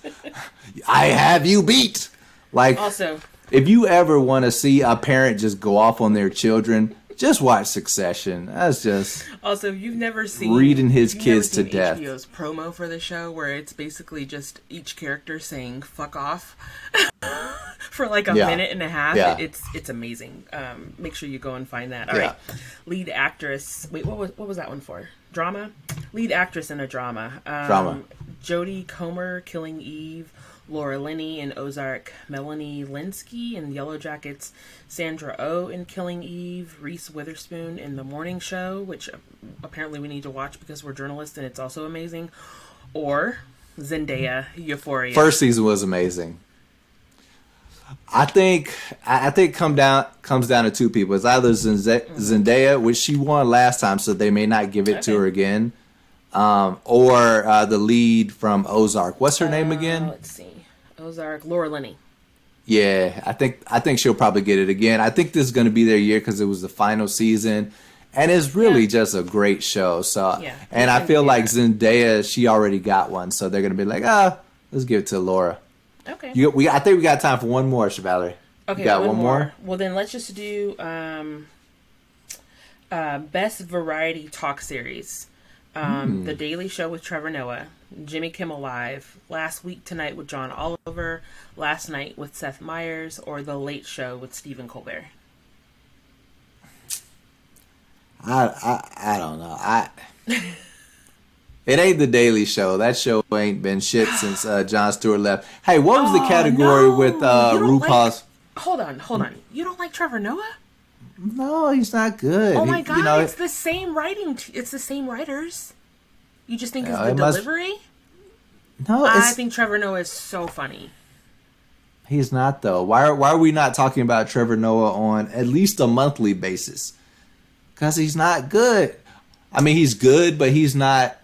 I have you beat. Like, also, if you ever want to see a parent just go off on their children, just watch Succession. That's just also you've never seen reading his kids to death. HBO's promo for the show where it's basically just each character saying "fuck off" for like a minute and a half. Yeah. It's amazing. Make sure you go and find that. All right, lead actress. Wait, what was that one for? Drama. Lead actress in a drama. Drama. Jodie Comer, Killing Eve. Laura Linney in Ozark, Melanie Linsky in Yellow Jackets, Sandra Oh in Killing Eve, Reese Witherspoon in The Morning Show, which apparently we need to watch because we're journalists and it's also amazing, or Zendaya, Euphoria. First season was amazing. I think comes down to two people. It's either Zendaya, which she won last time, so they may not give it to her again, or the lead from Ozark. What's her name again? Let's see. Ozark, Laura Linney. Yeah, I think she'll probably get it again. I think this is going to be their year because it was the final season, and it's really just a great show. So, and I feel like Zendaya, she already got one, so they're going to be like, let's give it to Laura. Okay. I think we got time for one more, Valerie. Okay, you got one more? Well, then let's just do Best Variety Talk Series. The Daily Show with Trevor Noah, Jimmy Kimmel Live, Last Week Tonight with John Oliver, Last Night with Seth Meyers, or The Late Show with Stephen Colbert. I don't know. It ain't The Daily Show. That show ain't been shit since Jon Stewart left. Hey, what was the category with RuPaul's? Hold on. You don't like Trevor Noah? No, he's not good. Oh my God, it's the same writing. It's the same writers. You just think it's the delivery? No, I think Trevor Noah is so funny. He's not, though. Why are we not talking about Trevor Noah on at least a monthly basis? Because he's not good. I mean, he's good, but he's not.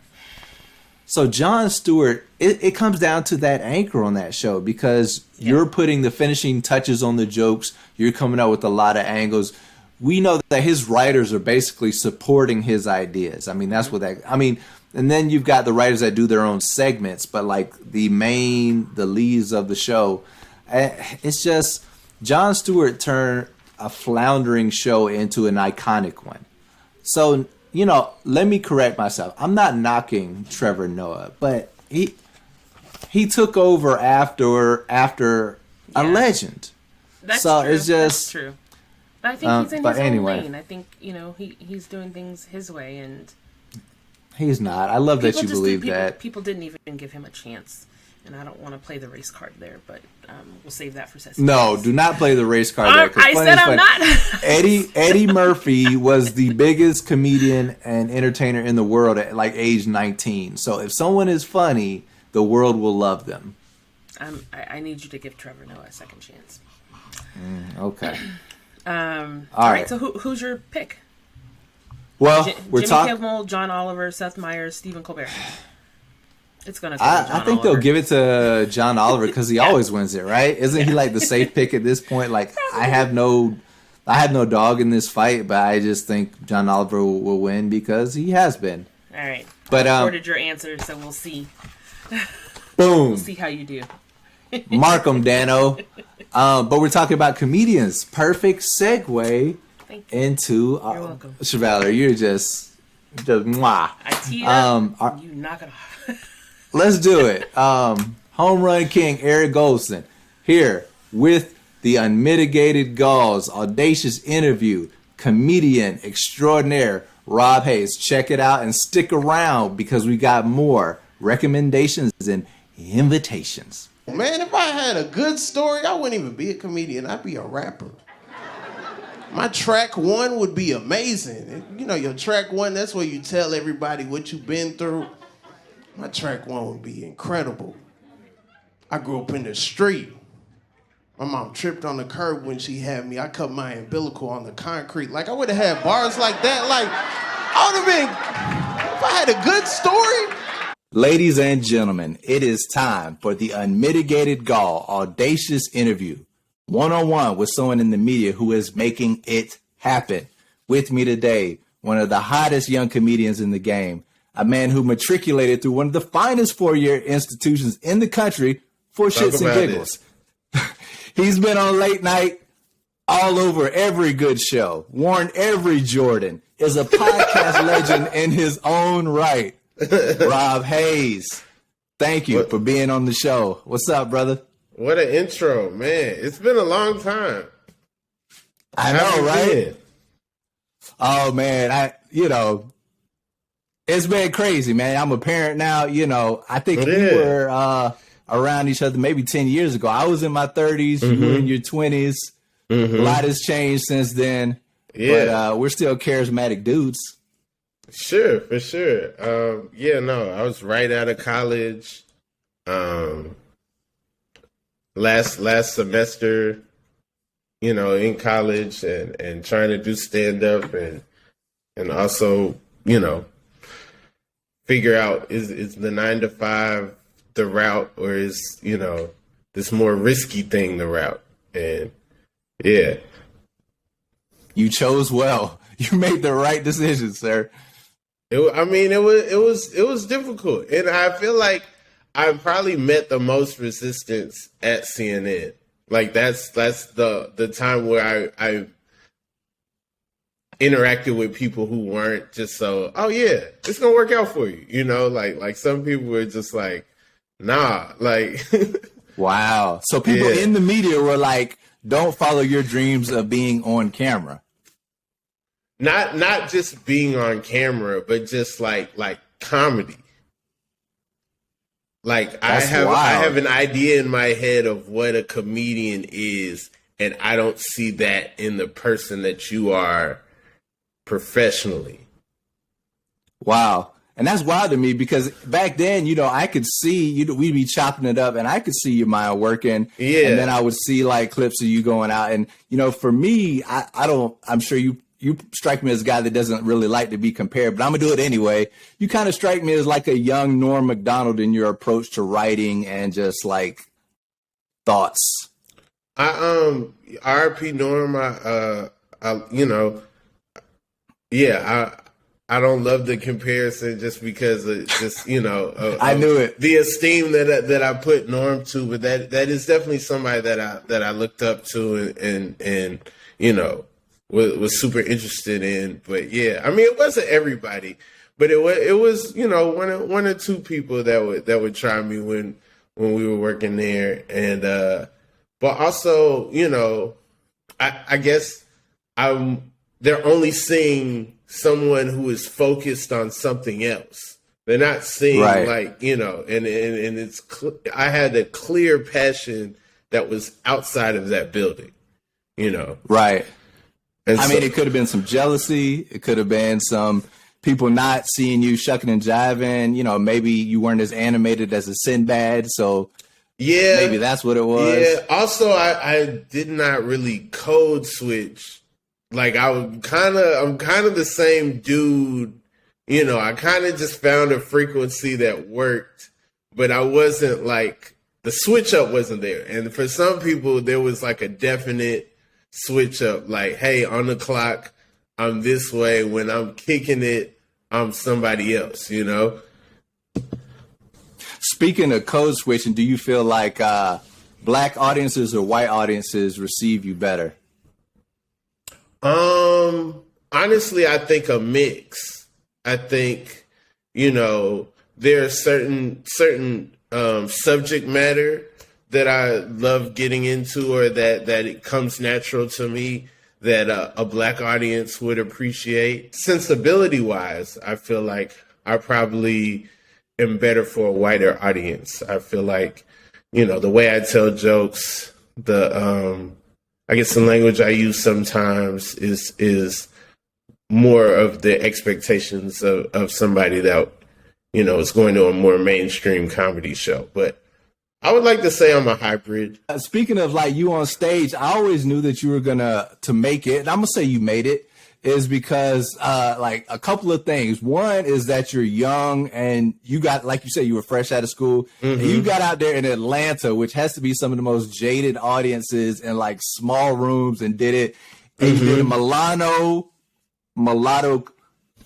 So Jon Stewart, it comes down to that anchor on that show because you're putting the finishing touches on the jokes. You're coming up with a lot of angles. We know that his writers are basically supporting his ideas. I mean, that's what and then you've got the writers that do their own segments, but like the leads of the show, it's just Jon Stewart turned a floundering show into an iconic one. So, let me correct myself. I'm not knocking Trevor Noah, but he took over after a legend. That's so true. it's just that's true. But I think he's in his own lane. I think he's doing things his way, and he's not. I love that you believe that. People didn't even give him a chance, and I don't want to play the race card there, but we'll save that for Sesame. No, do not play the race card there. I said I'm not. Eddie Murphy was the biggest comedian and entertainer in the world at like age 19. So if someone is funny, the world will love them. I need you to give Trevor Noah a second chance. Okay. All right. So who's your pick? Well, we're talking Jimmy Kimmel, John Oliver, Seth Meyers, Stephen Colbert. It's gonna. I think they'll give it to John Oliver because he always wins it, right? Isn't he like the safe pick at this point? Like I have no dog in this fight, but I just think John Oliver will win because he has been. All right. But I recorded your answer, so we'll see. Boom. We'll see how you do. Mark 'em, Dano. But we're talking about comedians. Perfect segue into. You're welcome. Chevalier, you're just mwah. I teed up. You knock it off. Let's do it. Home Run King Eric Goldston here with the Unmitigated Gall's audacious interview. Comedian extraordinaire Rob Haze. Check it out and stick around because we got more recommendations and invitations. Man, if I had a good story, I wouldn't even be a comedian. I'd be a rapper. My track one would be amazing. Your track one, that's where you tell everybody what you've been through. My track one would be incredible. I grew up in the street. My mom tripped on the curb when she had me. I cut my umbilical on the concrete. Like, I would have had bars like that. Like, I would have been, if I had a good story. Ladies and gentlemen, it is time for the Unmitigated Gall audacious interview. One-on-one with someone in the media who is making it happen. With me today, one of the hottest young comedians in the game, a man who matriculated through one of the finest four-year institutions in the country for shits and giggles. He's been on late night all over every good show, worn every Jordan, is a podcast legend in his own right. Rob Haze, thank you for being on the show. What's up, brother? What an intro, man. It's been a long time. I know, right? Oh, man, it's been crazy, man. I'm a parent now, I think we were around each other maybe 10 years ago. I was in my 30s, you were in your 20s. A lot has changed since then. Yeah. But we're still charismatic dudes. Sure, for sure. I was right out of college. Last semester, in college and trying to do stand-up and also, figure out is the 9 to 5 the route, or is, this more risky thing the route? And yeah. You chose well. You made the right decision, sir. It was difficult. And I feel like I probably met the most resistance at CNN. Like that's the time where I interacted with people who weren't just so, oh yeah, it's gonna work out for you. Like some people were just like, nah, like wow. So people in the media were like, don't follow your dreams of being on camera. Not just being on camera, but just like comedy. Like I have an idea in my head of what a comedian is, and I don't see that in the person that you are professionally. Wow. And that's wild to me because back then, I could see we'd be chopping it up and I could see your mind working. Yeah. And then I would see like clips of you going out. And, for me, I'm sure you strike me as a guy that doesn't really like to be compared, but I'm gonna do it anyway. You kind of strike me as like a young Norm Macdonald in your approach to writing and just like thoughts. R.I.P. Norm. I don't love the comparison just because of just, I knew it. The esteem that I put Norm to, but that is definitely somebody that I looked up to and was super interested in. But yeah, I mean, it wasn't everybody, but it was one or two people that would try me when we were working there. And but also, I guess they're only seeing someone who is focused on something else. They're not seeing and it's I had a clear passion that was outside of that building, Right. And I mean, it could have been some jealousy. It could have been some people not seeing you shucking and jiving. Maybe you weren't as animated as a Sinbad. So yeah, maybe that's what it was. Yeah. Also, I did not really code switch. Like I'm kind of the same dude. I kind of just found a frequency that worked, but I wasn't like the switch up wasn't there. And for some people, there was like a definite switch up, like, hey, on the clock, I'm this way. When I'm kicking it, I'm somebody else, Speaking of code switching, do you feel like black audiences or white audiences receive you better? Honestly, I think a mix. I think, there are certain subject matter that I love getting into, or that it comes natural to me, that a black audience would appreciate. Sensibility wise, I feel like I probably am better for a whiter audience. I feel like, the way I tell jokes, I guess the language I use sometimes is more of the expectations of somebody that, is going to a more mainstream comedy show. But I would like to say I'm a hybrid. Speaking of like you on stage, I always knew that you were to make it. And I'm going to say you made it is because like a couple of things. One is that you're young and you got, like you said, you were fresh out of school. And you got out there in Atlanta, which has to be some of the most jaded audiences in like small rooms, and did it. And you did a mulatto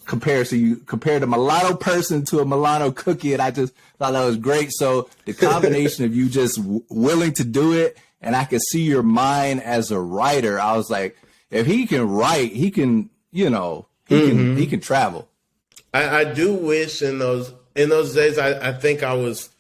comparison. You compared a mulatto person to a mulatto cookie, and I just thought that was great. So the combination of you just willing to do it, and I could see your mind as a writer. I was like, if he can write, he can, he can travel. I do wish in those days, I think I was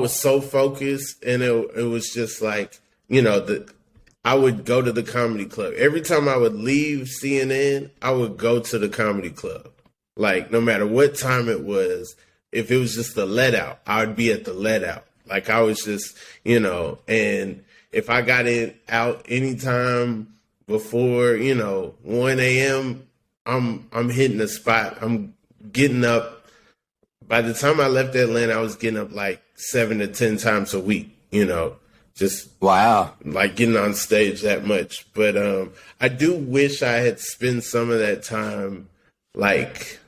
so focused, and it was just like, I would go to the comedy club. Every time I would leave CNN, I would go to the comedy club. Like, no matter what time it was, if it was just the let out, I would be at the let out. Like I was just, and if I got out anytime before, 1 a.m., I'm hitting the spot. I'm getting up. By the time I left Atlanta, I was getting up like 7 to 10 times a week, just wow, like getting on stage that much. But I do wish I had spent some of that time like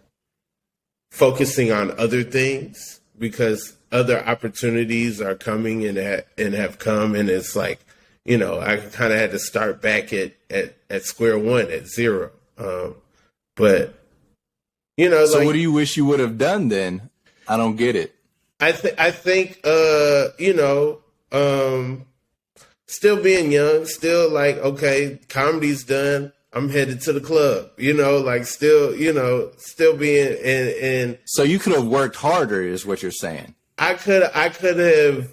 focusing on other things, because other opportunities are coming and have come, and it's like, I kind of had to start back at square one, at zero. But so what do you wish you would have done then? I don't get it. I think still being young, still like, okay, comedy's done, I'm headed to the club, still being and so you could have worked harder, is what you're saying. I could have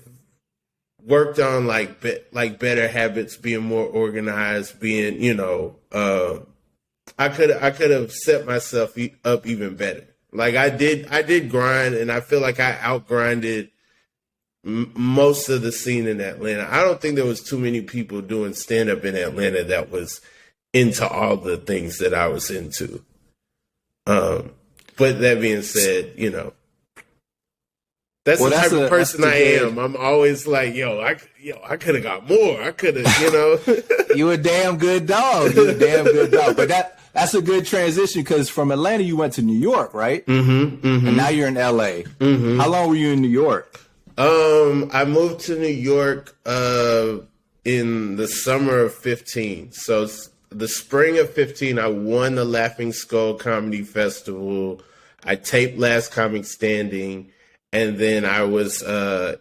worked on like better habits, being more organized, being, I could have set myself up even better. Like I did grind, and I feel like I outgrinded most of the scene in Atlanta. I don't think there was too many people doing stand-up in Atlanta that was into all the things that I was into. But that being said, that's the type of person I am. I'm always like, I could have got more. I could have, You a damn good dog. You a damn good dog. But that's a good transition, because from Atlanta you went to New York, right? Mm-hmm. And now you're in LA. Mm-hmm. How long were you in New York? I moved to New York in the summer of 15. So the spring of 15, I won the Laughing Skull Comedy Festival. I taped Last Comic Standing, and then I was a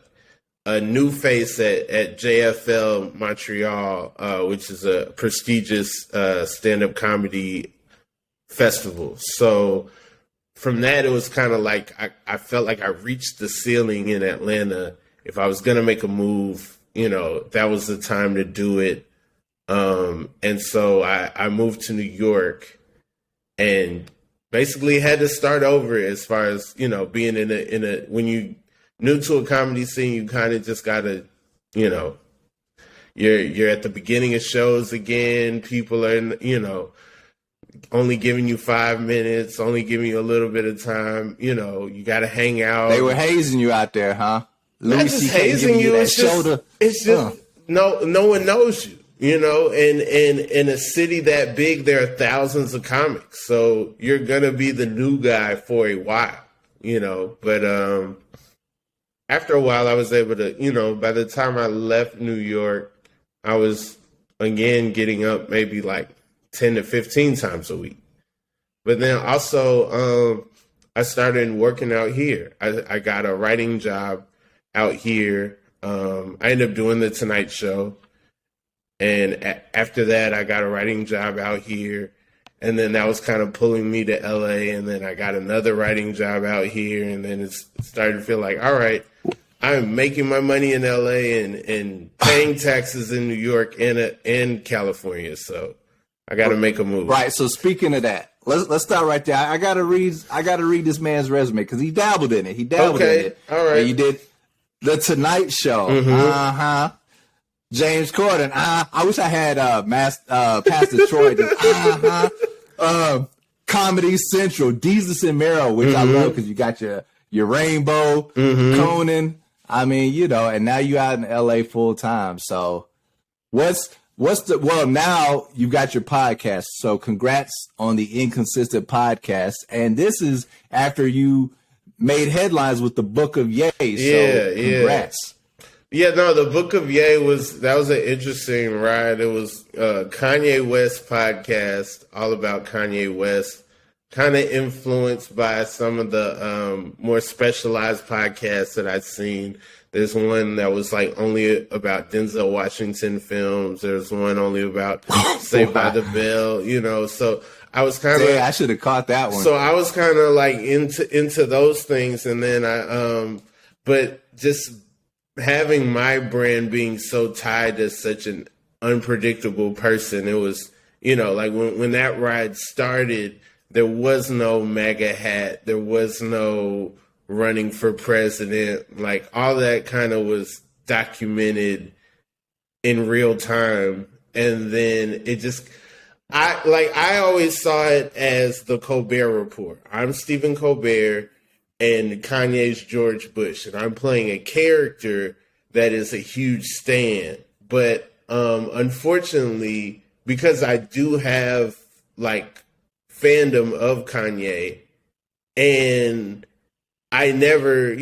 new face at JFL Montreal, which is a prestigious stand-up comedy festival. So from that, it was kind of like I felt like I reached the ceiling in Atlanta. If I was going to make a move, that was the time to do it. And so I moved to New York and basically had to start over as far as, being in a when you new to a comedy scene, you kind of just got to, you're at the beginning of shows again. People are, only giving you 5 minutes, only giving you a little bit of time. You got to hang out. They were hazing you out there, huh? Not just hazing you. It's just no one knows you. And in a city that big, there are thousands of comics, so you're gonna be the new guy for a while. But after a while, I was able to. By the time I left New York, I was again getting up maybe like 10 to 15 times a week. But then also, I started working out here. I got a writing job out here. I ended up doing the Tonight Show. And after that, I got a writing job out here. And then that was kind of pulling me to LA. And then I got another writing job out here. And then it started to feel like, all right, I'm making my money in LA and paying taxes in New York and California. So I got to make a move. Right. So speaking of that, let's start right there. I gotta read this man's resume, because he dabbled in it. In it. All right. And you did the Tonight Show. Mm-hmm. James Corden. I wish I had Pastor Troy. Comedy Central, Jesus and Mero, which I love, because you got your Rainbow, Conan. I mean, and now you out in LA full time. So now you've got your podcast. So congrats on the Inconsistent podcast. And this is after you made headlines with the Book of Ye. So congrats. Yeah, no, the Book of Ye was an interesting ride. It was Kanye West podcast, all about Kanye West, kind of influenced by some of the more specialized podcasts that I'd seen. There's one that was like only about Denzel Washington films. There's one only about Saved by the Bell, so I was kind of... I should have caught that one. So I was kind of like into those things. And then but just having my brand being so tied to such an unpredictable person, it was, like when that ride started, there was no MAGA hat, there was no running for president. Like, all that kind of was documented in real time. And then it just, I always saw it as the Colbert Report. I'm Stephen Colbert and Kanye's George Bush, and I'm playing a character that is a huge stan. But unfortunately, because I do have like fandom of Kanye, and I never,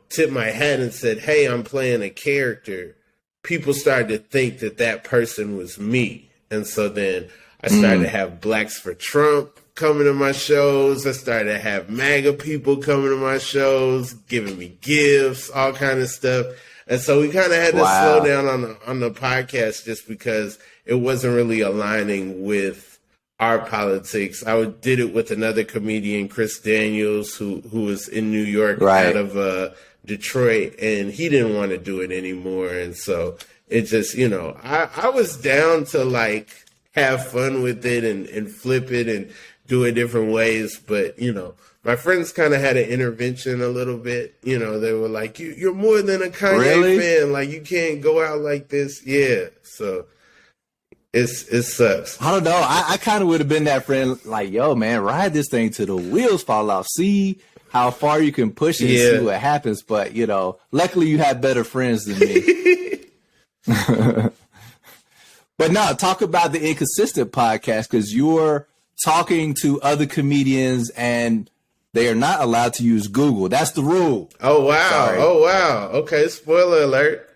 tipped my hat and said, hey, I'm playing a character, people started to think that person was me. And so then I started to have Blacks for Trump coming to my shows. I started to have MAGA people coming to my shows, giving me gifts, all kind of stuff. And so we kind of had to slow down on the podcast just because it wasn't really aligning with our politics. I did it with another comedian, Chris Daniels, who was in New York out of Detroit, and he didn't want to do it anymore. And so it just, I was down to like have fun with it and flip it and do it different ways. But, my friends kind of had an intervention a little bit. They were like, you're more than a Kanye fan. Like, you can't go out like this. Yeah. So it sucks. I don't know. I kind of would have been that friend, like, yo, man, ride this thing till the wheels fall off. See how far you can push it and see what happens. But, luckily you have better friends than me. But no, talk about the Inconsistent podcast, because you're talking to other comedians and they are not allowed to use Google. That's the rule. Oh, wow. Sorry. Oh, wow. Okay. Spoiler alert.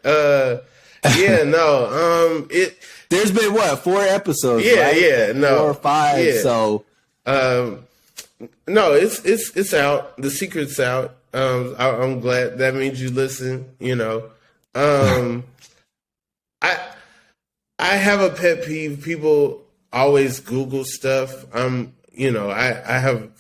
There's been 4 episodes? Yeah, right? yeah, no, 4 or 5. Yeah. So, no, it's out. The secret's out. I'm glad. That means you listen. I have a pet peeve. People always Google stuff. I have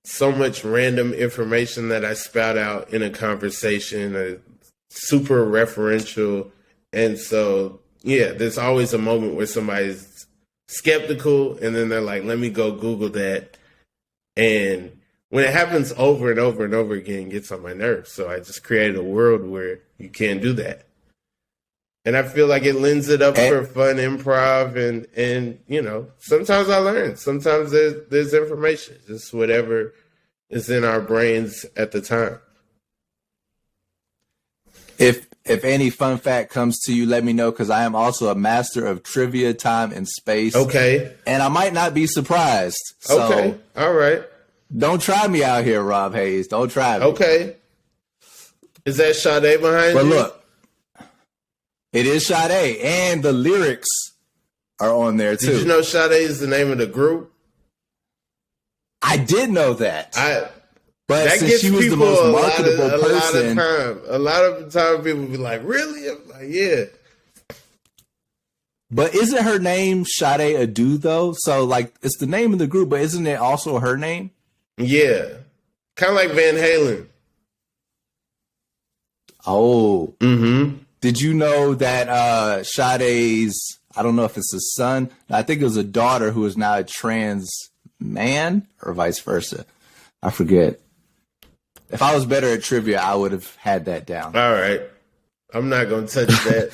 so much random information that I spout out in a conversation, super referential, and so. Yeah, there's always a moment where somebody's skeptical and then they're like, let me go Google that. And when it happens over and over and over again, it gets on my nerves. So I just created a world where you can't do that. And I feel like it lends it up for fun improv and sometimes I learn. Sometimes there's information. Just whatever is in our brains at the time. If any fun fact comes to you, let me know, because I am also a master of trivia, time, and space. Okay. And I might not be surprised. So okay. All right. Don't try me out here, Rob Haze. Don't try me. Okay. Is that Sade behind you? But look, it is Sade, and the lyrics are on there, too. Did you know Sade is the name of the group? I did know that. But that since she was the most marketable person, a lot of the time people be like, "Really?" I'm like, "Yeah." But isn't her name Sade Adu though? So like, it's the name of the group, but isn't it also her name? Yeah, kind of like Van Halen. Oh, mm-hmm. Did you know that Sade's? I don't know if it's a son. I think it was a daughter who is now a trans man, or vice versa. I forget. If I was better at trivia, I would have had that down. All right. I'm not going to touch that.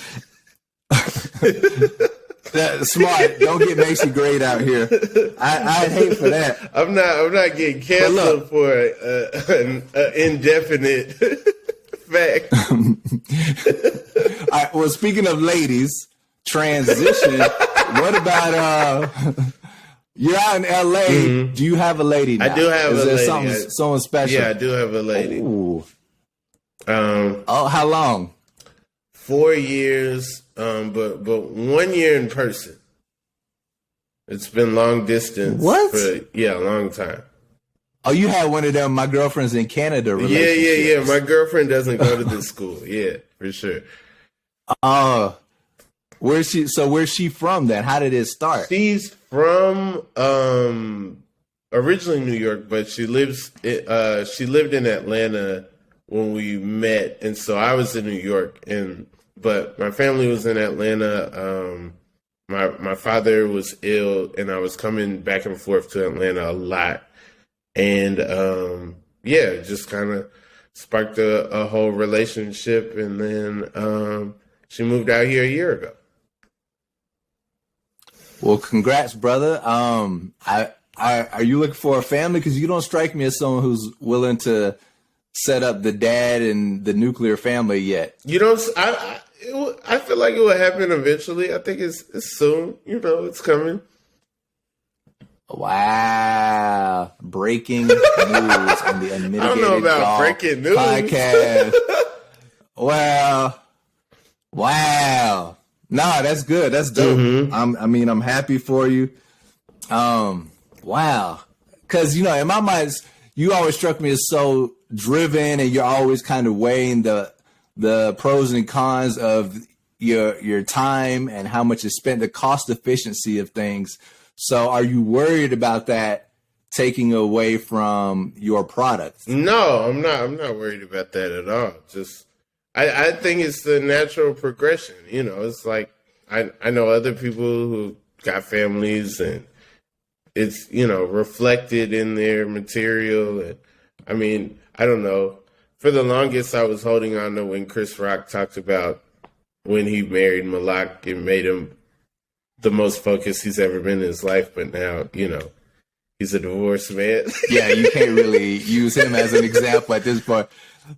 That's smart. Don't get Macy Grade out here. I'd hate for that. I'm not getting canceled for an indefinite fact. All right, well, speaking of ladies, transition. What about you're out in LA. Mm-hmm. Do you have a lady now? I do have a lady. Someone special? Yeah, I do have a lady. Ooh. How long? 4 years, but 1 year in person. It's been long distance. What? A long time. Oh, you had one of them, my girlfriend's in Canada relationships. Yeah. My girlfriend doesn't go to this school. Yeah, for sure. Where's she from then? How did it start? She's from originally New York, but she lived in Atlanta when we met, and so I was in New York, but my family was in Atlanta. My father was ill, and I was coming back and forth to Atlanta a lot, and just kind of sparked a whole relationship, and then she moved out here a year ago. Well, congrats, brother. Are you looking for a family? Because you don't strike me as someone who's willing to set up the dad and the nuclear family yet. You don't. I feel like it will happen eventually. I think it's soon. You know, it's coming. Wow. Breaking news on the Unmitigated I don't know about Gall breaking news podcast. Wow. No, that's good. That's dope. Mm-hmm. I'm happy for you. Wow. Because, you know, in my mind, you always struck me as so driven, and you're always kind of weighing the pros and cons of your time and how much is spent, the cost efficiency of things. So are you worried about that taking away from your product? No, I'm not. I'm not worried about that at all. Just, I think it's the natural progression. You know, it's like, I know other people who got families, and it's, you know, reflected in their material. And I mean, I don't know. For the longest, I was holding on to when Chris Rock talked about when he married Malak. It made him the most focused he's ever been in his life. But now, you know, he's a divorced man. Yeah, you can't really use him as an example at this point.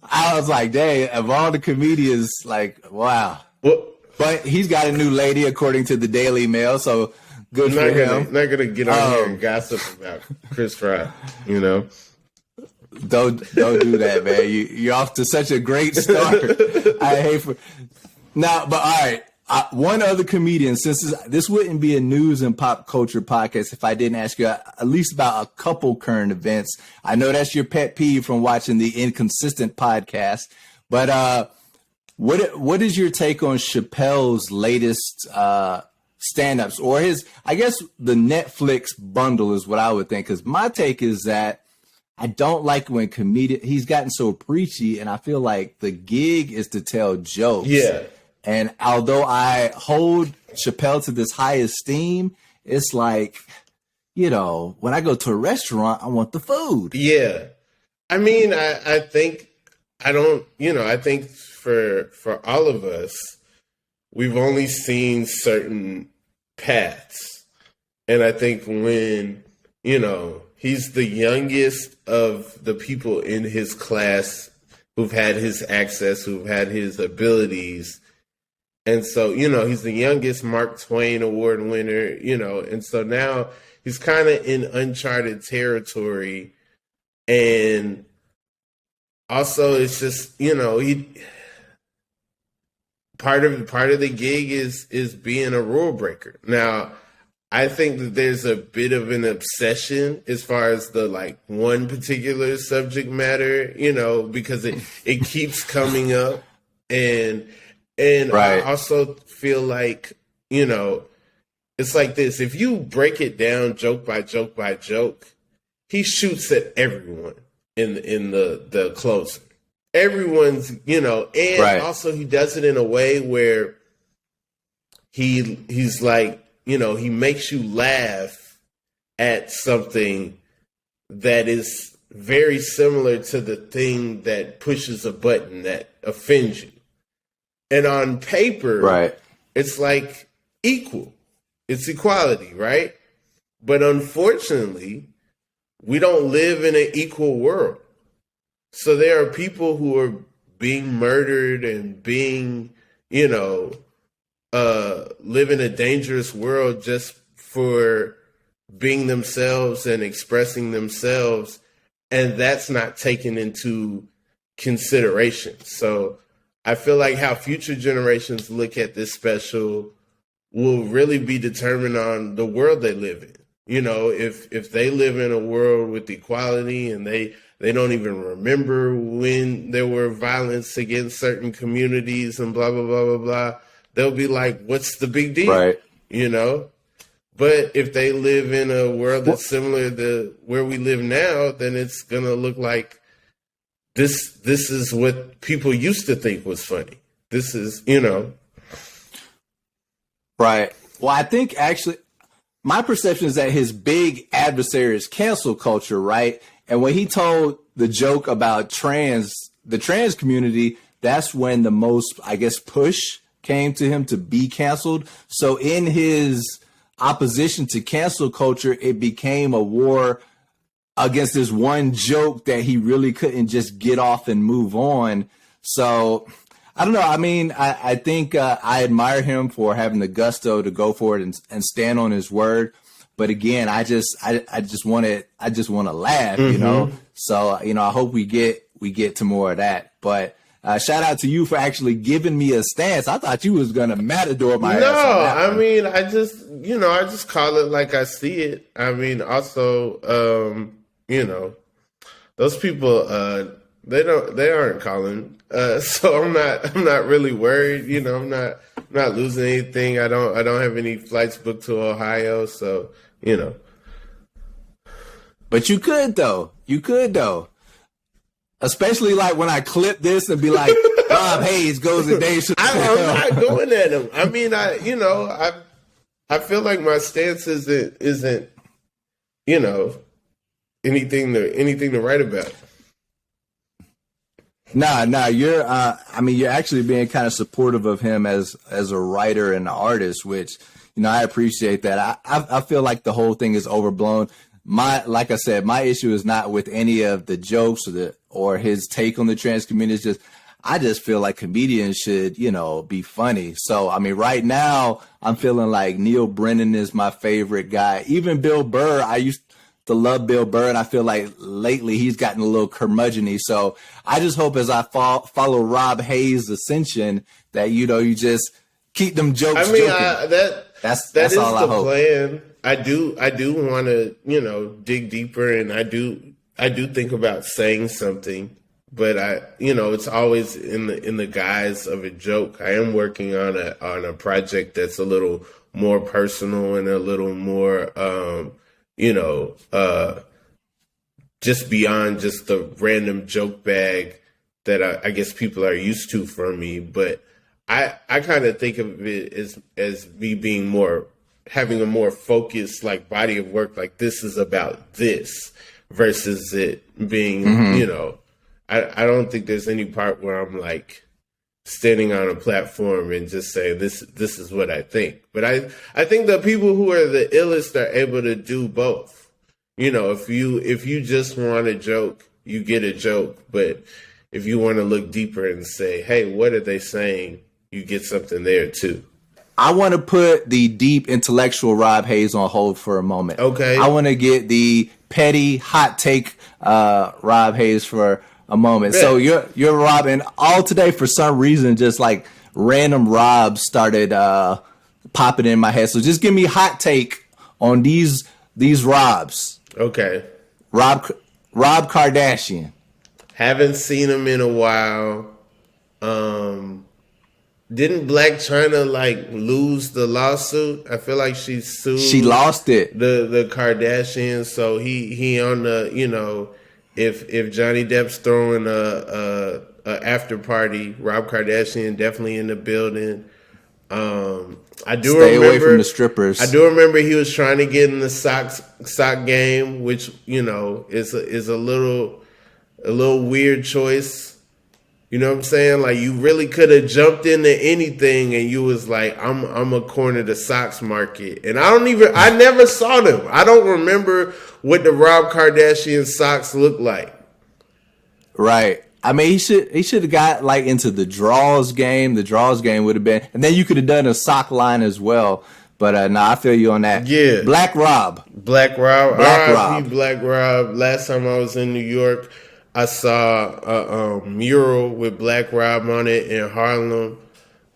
I was like, dang, of all the comedians, like, wow. Well, but he's got a new lady, according to the Daily Mail, so good for him. Not gonna get on here and gossip about Chris Rock, you know. Don't do that, man. You're off to such a great start. I hate for now, but all right. One other comedian, since this wouldn't be a news and pop culture podcast if I didn't ask you at least about a couple current events. I know that's your pet peeve from watching the Inconsistent podcast, but what is your take on Chappelle's latest stand-ups, or I guess the Netflix bundle is what I would think, because my take is that I don't like when he's gotten so preachy, and I feel like the gig is to tell jokes. Yeah. And although I hold Chappelle to this high esteem, it's like, you know, when I go to a restaurant, I want the food. Yeah. I mean, I think for all of us, we've only seen certain paths. And I think when, you know, he's the youngest of the people in his class who've had his access, who've had his abilities. And so, you know, he's the youngest Mark Twain Award winner, you know, and so now he's kind of in uncharted territory. And also it's just, you know, part of the gig is being a rule breaker. Now, I think that there's a bit of an obsession as far as the like one particular subject matter, you know, because it keeps coming up. And right. I also feel like, you know, it's like this. If you break it down joke by joke by joke, he shoots at everyone in the closer. Everyone's, you know, and right. Also he does it in a way where he's like, you know, he makes you laugh at something that is very similar to the thing that pushes a button that offends you. And on paper, right, it's like equal. It's equality, right? But unfortunately, we don't live in an equal world. So there are people who are being murdered and being, you know, live in a dangerous world just for being themselves and expressing themselves. And that's not taken into consideration. So I feel like how future generations look at this special will really be determined on the world they live in. You know, if they live in a world with equality and they don't even remember when there were violence against certain communities and blah, blah, blah, blah, blah, they'll be like, what's the big deal? Right. You know? But if they live in a world that's similar to where we live now, then it's going to look like this is what people used to think was funny. This is, you know. Right. Well, I think actually my perception is that his big adversary is cancel culture, right? And when he told the joke about trans the trans community, that's when the most, I guess, push came to him to be canceled. So in his opposition to cancel culture, it became a war against this one joke that he really couldn't just get off and move on. So I don't know. I mean, I think I admire him for having the gusto to go for it and stand on his word. But again, I just want to laugh, you know. So, you know, I hope we get to more of that. But shout out to you for actually giving me a stance. I thought you was gonna matador my ass. No, I mean, I just call it like I see it. I mean, also, you know, those people, they aren't calling. So I'm not really worried. You know, I'm not losing anything. I don't have any flights booked to Ohio. So, you know. But you could though. Especially like when I clip this and be like, Rob Haze goes to Dave Chappelle. I'm not going at him. I mean, I feel like my stance isn't, you know, anything to write about. Nah, you're you're actually being kind of supportive of him as a writer and an artist, which, you know, I appreciate that. I feel like the whole thing is overblown. Like I said, my issue is not with any of the jokes or his take on the trans community. It's just, I just feel like comedians should, you know, be funny. So, I mean, right now I'm feeling like Neil Brennan is my favorite guy. Even Bill Burr, I used to love Bill Burr, and I feel like lately he's gotten a little curmudgeon-y. So I just hope as I follow Rob Haze' ascension that, you know, you just keep them jokes. I mean, that's all I hope. Plan. I do want to, you know, dig deeper, and I do think about saying something, but it's always in the guise of a joke. I am working on a project that's a little more personal and a little more, just beyond just the random joke bag that I guess people are used to from me. But I kind of think of it as me being having a more focused like body of work. Like, this is about this versus it being, you know, I don't think there's any part where I'm like standing on a platform and just saying this is what I think. But I think the people who are the illest are able to do both. You know, if you just want a joke, you get a joke. But if you want to look deeper and say, hey, what are they saying? You get something there too. I want to put the deep intellectual Rob Haze on hold for a moment. Okay. I want to get the petty hot take Rob Haze for a moment. Yeah. So you're Rob, and all today for some reason just like random Rob started popping in my head. So just give me hot take on these Robs. Okay. Rob Kardashian. Haven't seen him in a while. Didn't Black China like lose the lawsuit? I feel like she sued. She lost it. The Kardashians. So he on the, you know, if Johnny Depp's throwing a after party, Rob Kardashian definitely in the building. I do Stay remember away from the strippers. I do remember he was trying to get in the sock game, which, you know, is a little weird choice. You know what I'm saying? Like, you really could have jumped into anything, and you was like, I'm a corner the socks market. And I never saw them. I don't remember what the Rob Kardashian socks look like. Right. I mean, he should have got like into the draws game. The draws game would have been, and then you could have done a sock line as well. But I feel you on that. Yeah. Black Rob. Black Rob. Black Rob. Last time I was in New York, I saw a mural with Black Rob on it in Harlem.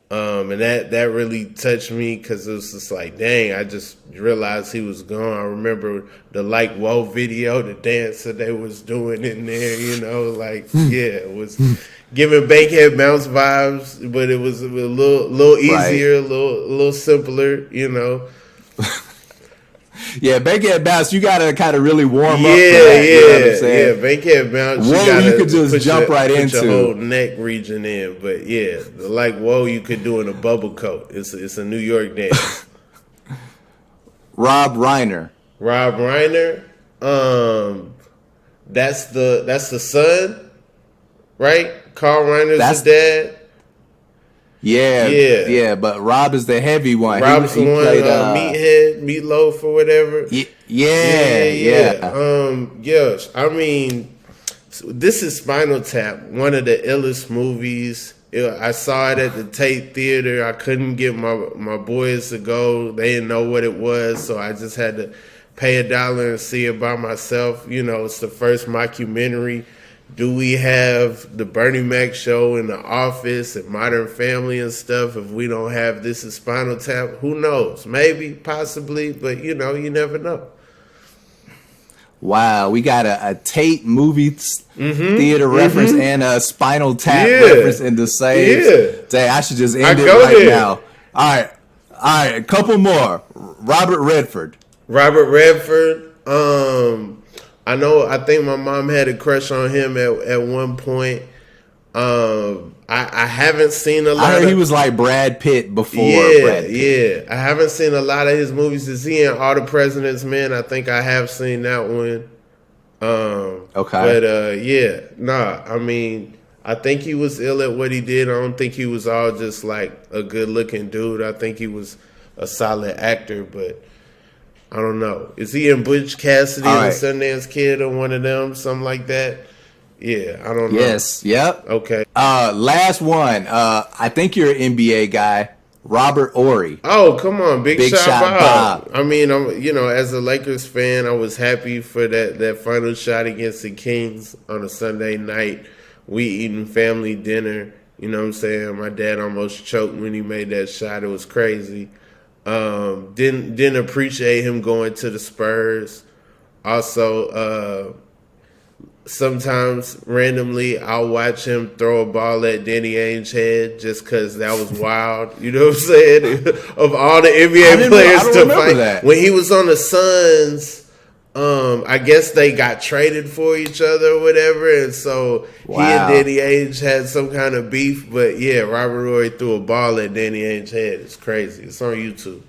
And that really touched me because it was just like, dang, I just realized he was gone. I remember the Like Whoa video, the dance that they was doing in there, you know, like, yeah, it was giving Bankhead Bounce vibes, but it was a little easier, right. a little simpler, you know. Yeah, Bankhead Bounce, you gotta kind of really warm up for that. You know what I'm saying? Yeah, Bankhead Bounce, you could just jump right into your whole neck region in. But yeah, like whoa, you could do in a bubble coat. It's a New York dance. Rob Reiner. That's the son, right? Carl Reiner's the dad. Yeah. But Rob is the heavy one. Rob's the one, Meathead, Meatloaf, or whatever. Yes. I mean, this is Spinal Tap, one of the illest movies. I saw it at the Tate Theater. I couldn't get my boys to go. They didn't know what it was, so I just had to pay $1 and see it by myself. You know, it's the first mockumentary. Do we have the Bernie Mac show in The Office and Modern Family and stuff if we don't have This is Spinal Tap? Who knows? Maybe, possibly, but you know, you never know. Wow, we got a Tate movie theater reference and a Spinal Tap reference in the same. Dang, I should just end it right now. All right, a couple more. Robert Redford. I think my mom had a crush on him at one point. I haven't seen a lot. I heard he was like Brad Pitt before. Brad Pitt. I haven't seen a lot of his movies. Is he in All the President's Men? I think I have seen that one. Okay. But I mean, I think he was ill at what he did. I don't think he was all just like a good looking dude. I think he was a solid actor, but I don't know. Is he in Butch Cassidy and the Sundance Kid or one of them? Something like that? Yeah, I don't know. Yes, yep. Okay. Last one. I think you're an NBA guy. Robert Horry. Oh, come on. Big Shot Bob. I mean, as a Lakers fan, I was happy for that final shot against the Kings on a Sunday night. We eating family dinner. You know what I'm saying? My dad almost choked when he made that shot. It was crazy. Didn't appreciate him going to the Spurs. Also, sometimes randomly I'll watch him throw a ball at Danny Ainge's head just because that was wild. You know what I'm saying? Of all the NBA players to fight. That. When he was on the Suns, I guess they got traded for each other or whatever, and so he and Danny Ainge had some kind of beef. But yeah, Robert Horry threw a ball at Danny Ainge's head. It's crazy. It's on YouTube.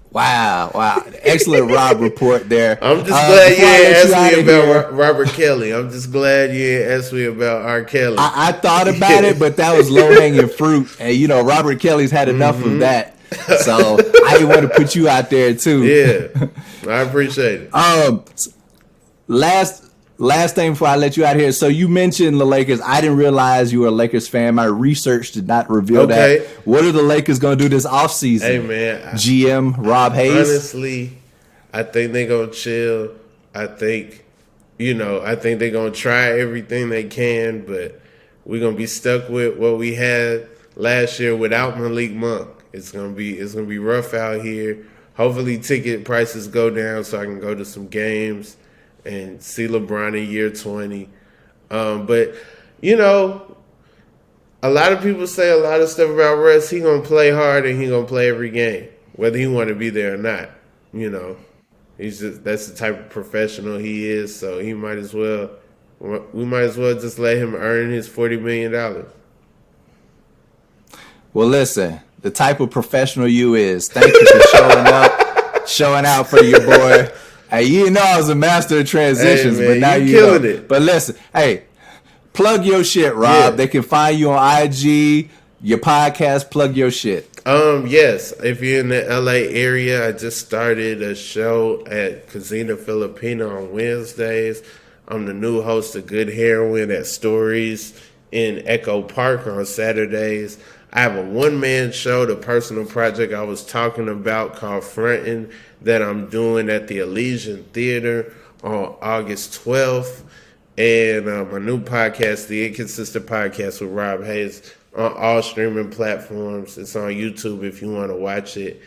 Wow. Excellent Rob report there. I'm just glad you ain't asked me about Robert Kelly. I'm just glad you ain't asked me about R. Kelly. I thought about it, but that was low-hanging fruit. And, Robert Kelly's had enough of that. So I didn't want to put you out there, too. Yeah, I appreciate it. Last thing before I let you out here. So you mentioned the Lakers. I didn't realize you were a Lakers fan. My research did not reveal that. What are the Lakers going to do this offseason? Hey, man. GM Rob Haze? Honestly, I think they're going to chill. I think they're going to try everything they can, but we're going to be stuck with what we had last year without Malik Monk. It's going to be rough out here. Hopefully ticket prices go down so I can go to some games and see LeBron in year 20. But, a lot of people say a lot of stuff about Russ. He going to play hard and he going to play every game, whether he want to be there or not. That's the type of professional he is, so we might as well just let him earn his $40 million. Well, listen, the type of professional you is. Thank you for showing out for your boy. Hey, I was a master of transitions, hey, man, but now you killing it. But listen, hey, plug your shit, Rob. Yeah. They can find you on IG, your podcast. Plug your shit. Yes. If you're in the LA area, I just started a show at Casino Filipino on Wednesdays. I'm the new host of Good Heroin at Stories in Echo Park on Saturdays. I have a one-man show, the personal project I was talking about called Frontin', that I'm doing at the Elysian Theater on August 12th. And my new podcast, The Inconsistent Podcast with Rob Haze, on all streaming platforms. It's on YouTube if you want to watch it.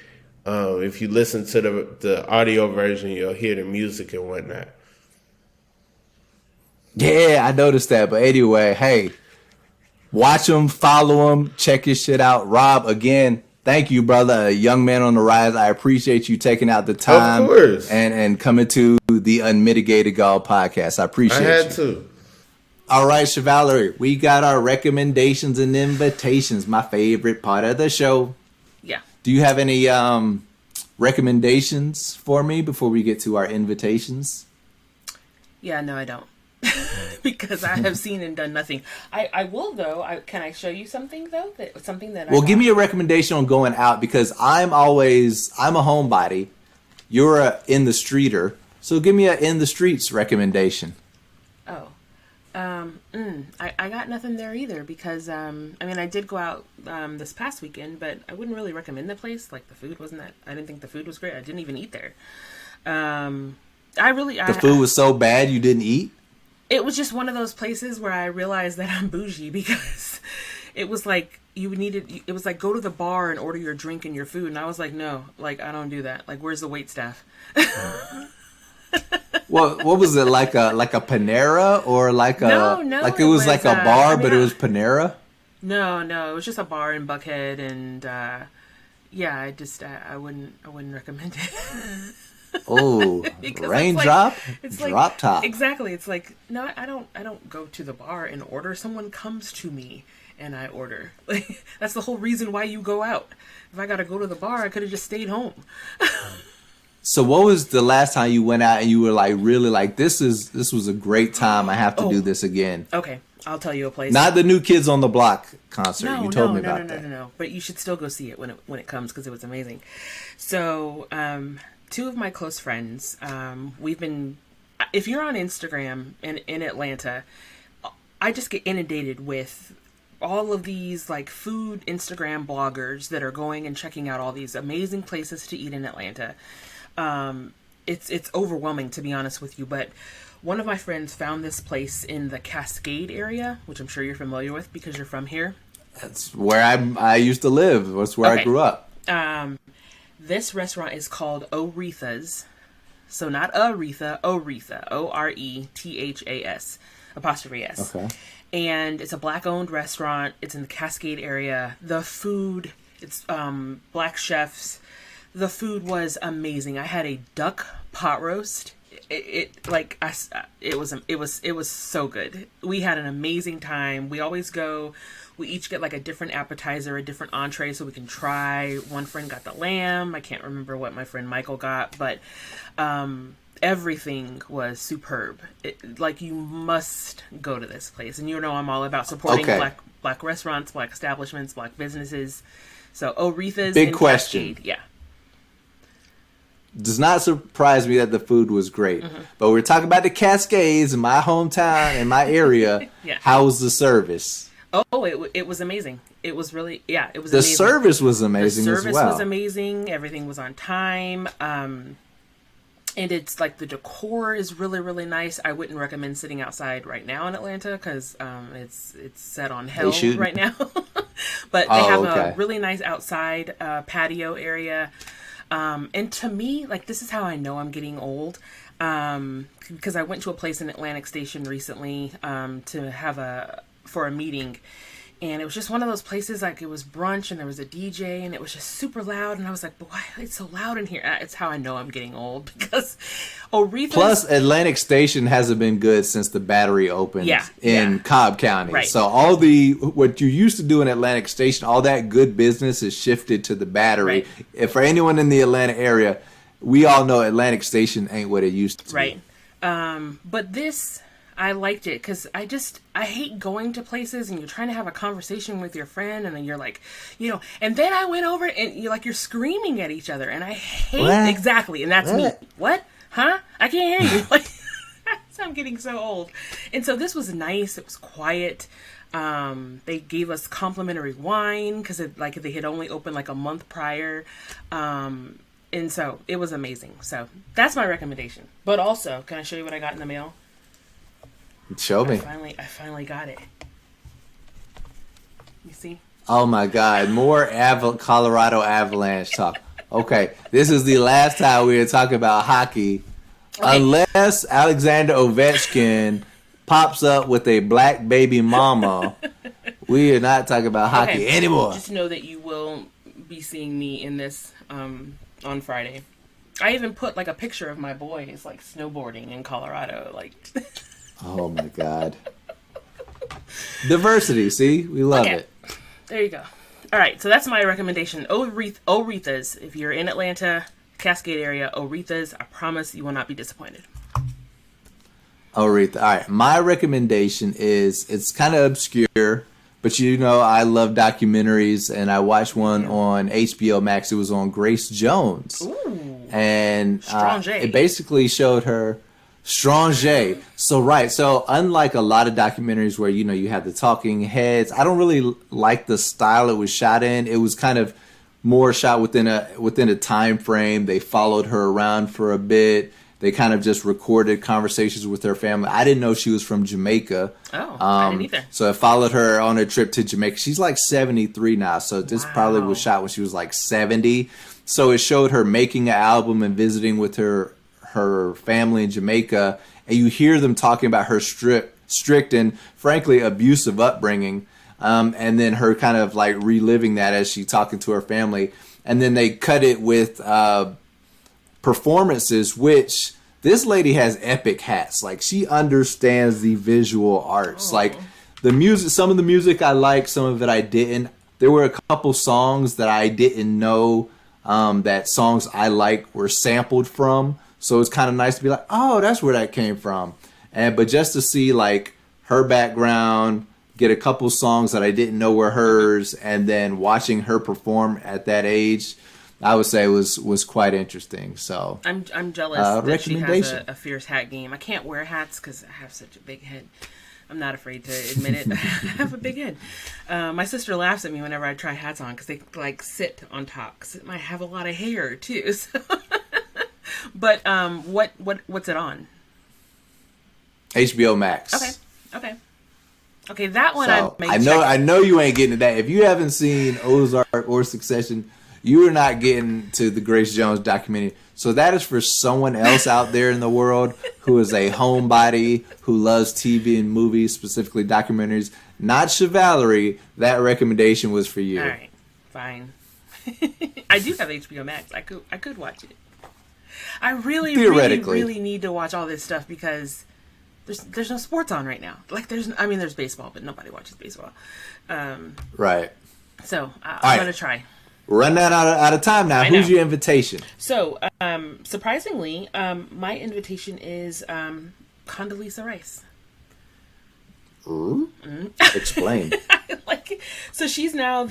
If you listen to the audio version, you'll hear the music and whatnot. Yeah, I noticed that. But anyway, hey, watch him, follow him, check his shit out. Rob, again, thank you, brother. A young man on the rise. I appreciate you taking out the time and coming to the Unmitigated Gall Podcast. I appreciate I had to. All right, Chevalerie, we got our recommendations and invitations, my favorite part of the show. Yeah. Do you have any recommendations for me before we get to our invitations? Yeah, no, I don't. because I have seen and done nothing. I will though. Can I show you something though? Well, give me a recommendation on going out, because I'm a homebody. You're a in the streeter, so give me a in the streets recommendation. Oh, I got nothing there either, because I did go out this past weekend, but I wouldn't really recommend the place. Like, the food wasn't that. I didn't think the food was great. I didn't even eat there. The food was so bad you didn't eat? It was just one of those places where I realized that I'm bougie, because it was like it was like, go to the bar and order your drink and your food. And I was like, no, like, I don't do that. Like, where's the wait staff? Well, what was it, like a Panera, or like a it was like a bar, but it was Panera? No, it was just a bar in Buckhead, and I wouldn't recommend it. Oh, raindrop, drop top. Exactly. It's like, no, I don't go to the bar and order. Someone comes to me and I order. Like, that's the whole reason why you go out. If I got to go to the bar, I could have just stayed home. So what was the last time you went out and you were like, really like, this was a great time, I have to do this again? Okay, I'll tell you a place. Not the New Kids on the Block concert. You told me about that. No. But you should still go see it when it comes, because it was amazing. So, two of my close friends, we've been, if you're on Instagram in Atlanta, I just get inundated with all of these like food Instagram bloggers that are going and checking out all these amazing places to eat in Atlanta. It's overwhelming, to be honest with you, but one of my friends found this place in the Cascade area, which I'm sure you're familiar with because you're from here. That's where I used to live. That's where I grew up. This restaurant is called Oretha's. So not Aretha, Oretha. Orethas apostrophe S. Okay. And it's a black-owned restaurant. It's in the Cascade area. The food, it's black chefs. The food was amazing. I had a duck pot roast. It was so good. We had an amazing time. We always go. We each get like a different appetizer, a different entree, so we can try. One friend got the lamb. I can't remember what my friend Michael got, but everything was superb. Like, you must go to this place, and you know I'm all about supporting black restaurants, black establishments, black businesses. So Oretha's big question. Cascade, yeah. Does not surprise me that the food was great, but we're talking about the Cascades in my hometown, in my area. Yeah. How was the service? Oh, it was amazing. It was really, it was the amazing. Service was amazing as well. The service was amazing. Everything was on time. And it's like, the decor is really, really nice. I wouldn't recommend sitting outside right now in Atlanta, because it's set on hell right now. But they have a really nice outside patio area. And to me, like, this is how I know I'm getting old. Because I went to a place in Atlantic Station recently for a meeting, and it was just one of those places, like, it was brunch and there was a DJ and it was just super loud, and I was like, but why it's so loud in here? It's how I know I'm getting old, because Oretha's... Plus, Atlantic Station hasn't been good since the Battery opened in Cobb County. Right. So what you used to do in Atlantic Station, all that good business is shifted to the Battery. Right. If for anyone in the Atlanta area, we all know Atlantic Station ain't what it used to be. Right. But this... I liked it, because I hate going to places and you're trying to have a conversation with your friend, and then you're like, and then I went over and you're screaming at each other, and I hate exactly, and that's me. What? Huh? I can't hear you. Like, I'm getting so old. And so this was nice. It was quiet. They gave us complimentary wine, because they had only opened like a month prior. And so it was amazing. So that's my recommendation. But also, can I show you what I got in the mail? Show me. I finally got it. You see? Oh my God! More Colorado Avalanche talk. Okay, this is the last time we are talking about hockey, unless Alexander Ovechkin pops up with a black baby mama. We are not talking about hockey anymore. Just know that you will be seeing me in this on Friday. I even put like a picture of my boys like snowboarding in Colorado, like. Oh my God. Diversity, see? We love it. There you go. All right, so that's my recommendation. Oretha's. If you're in Atlanta, Cascade area, Oretha's, I promise you will not be disappointed. Aretha. All right. My recommendation is, it's kind of obscure, but I love documentaries, and I watched one on HBO Max. It was on Grace Jones. Ooh. And Strange. It basically showed her Strange. So unlike a lot of documentaries where, you have the talking heads, I don't really like the style it was shot in. It was kind of more shot within a time frame. They followed her around for a bit. They kind of just recorded conversations with her family. I didn't know she was from Jamaica. Oh, I didn't either. So I followed her on a trip to Jamaica. She's like 73 now, so this probably was shot when she was like 70. So it showed her making an album and visiting with her family in Jamaica, and you hear them talking about her strict and frankly abusive upbringing, and then her kind of like reliving that as she talking to her family, and then they cut it with performances, which this lady has epic hats. Like, she understands the visual arts. Like, the music, some of the music I like, some of it I didn't. There were a couple songs that I didn't know that songs I like were sampled from. So it's kind of nice to be like, oh, that's where that came from. But just to see like her background, get a couple songs that I didn't know were hers, and then watching her perform at that age, I would say was quite interesting. So I'm jealous that she has a fierce hat game. I can't wear hats because I have such a big head. I'm not afraid to admit it. I have a big head. My sister laughs at me whenever I try hats on because they like sit on top. Because it might have a lot of hair too. So. But what's it on? HBO Max. Okay. That one I know you ain't getting to that. If you haven't seen Ozark or Succession, you are not getting to the Grace Jones documentary. So that is for someone else out there in the world who is a homebody, who loves TV and movies, specifically documentaries. Not Chevalerie. That recommendation was for you. All right, fine. I do have HBO Max. I could watch it. I really need to watch all this stuff because there's no sports on right now. Like there's baseball, but nobody watches baseball. Right. So I'm gonna try. We're running out of time now. Who's your invitation? So, surprisingly, my invitation is Condoleezza Rice. Explain. So she's now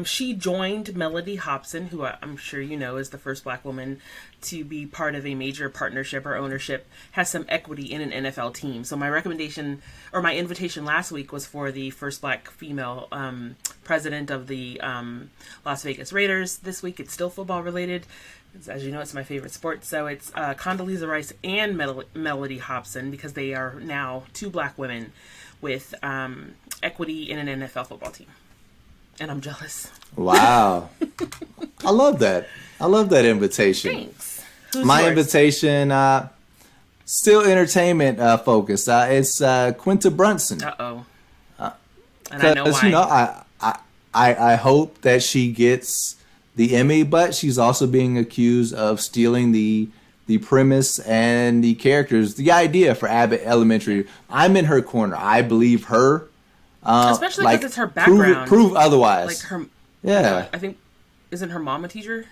she joined Melody Hobson, who I'm sure you know is the first Black woman to be part of a major partnership or ownership, has some equity in an NFL team. So my recommendation or my invitation last week was for the first Black female president of the Las Vegas Raiders. This week it's still football related. As you know, it's my favorite sport. So it's Condoleezza Rice and Melody Hobson, because they are now two Black women with equity in an NFL football team. And I'm jealous. Wow. I love that. I love that invitation. Thanks. Who's my yours? invitation, still entertainment focused. It's Quinta Brunson. Uh-oh. And I know why. You know, I hope that she gets the Emmy, but she's also being accused of stealing the premise and the characters, the idea for Abbott Elementary. I'm in her corner. I believe her. Especially because it's her background. Prove otherwise. Like her. Yeah. I think, isn't her mom a teacher?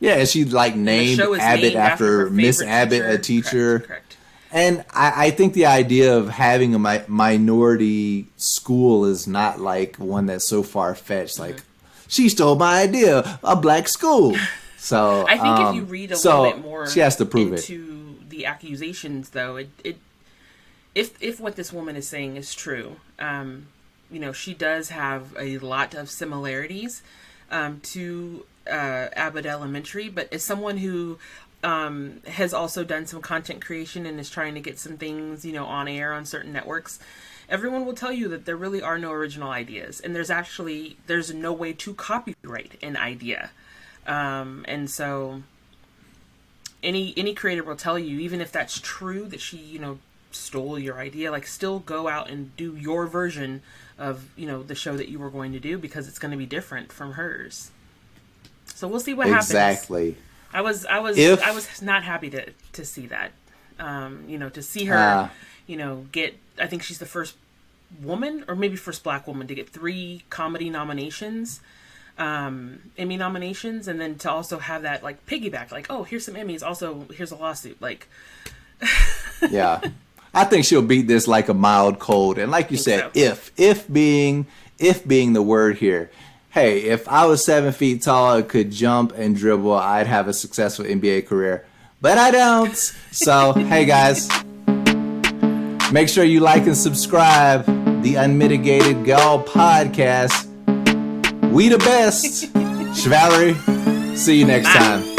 Yeah, and she named Abbott after Miss Abbott, a teacher. Correct. And I think the idea of having a minority school is not one that's so far-fetched. Like, she stole my idea, a Black school. So I think if you read a little bit more, she has to prove into the accusations, though, if what this woman is saying is true, she does have a lot of similarities to Abbott Elementary, but as someone who has also done some content creation and is trying to get some things, on air on certain networks, everyone will tell you that there really are no original ideas, and there's no way to copyright an idea. And so any creator will tell you, even if that's true, that she, stole your idea, still go out and do your version of, the show that you were going to do, because it's going to be different from hers. So we'll see what happens. Exactly. I was not happy to see that. To see her, get, I think she's the first woman, or maybe first Black woman, to get 3 comedy nominations. Emmy nominations, and then to also have that piggyback, oh, here's some Emmys, also here's a lawsuit. Yeah. I think she'll beat this like a mild cold. And like you said, so. if being the word here. Hey, if I was 7 feet tall, could jump and dribble, I'd have a successful NBA career. But I don't. So, hey guys, make sure you like and subscribe the Unmitigated Gall Podcast. We the best. Valerie, see you next time.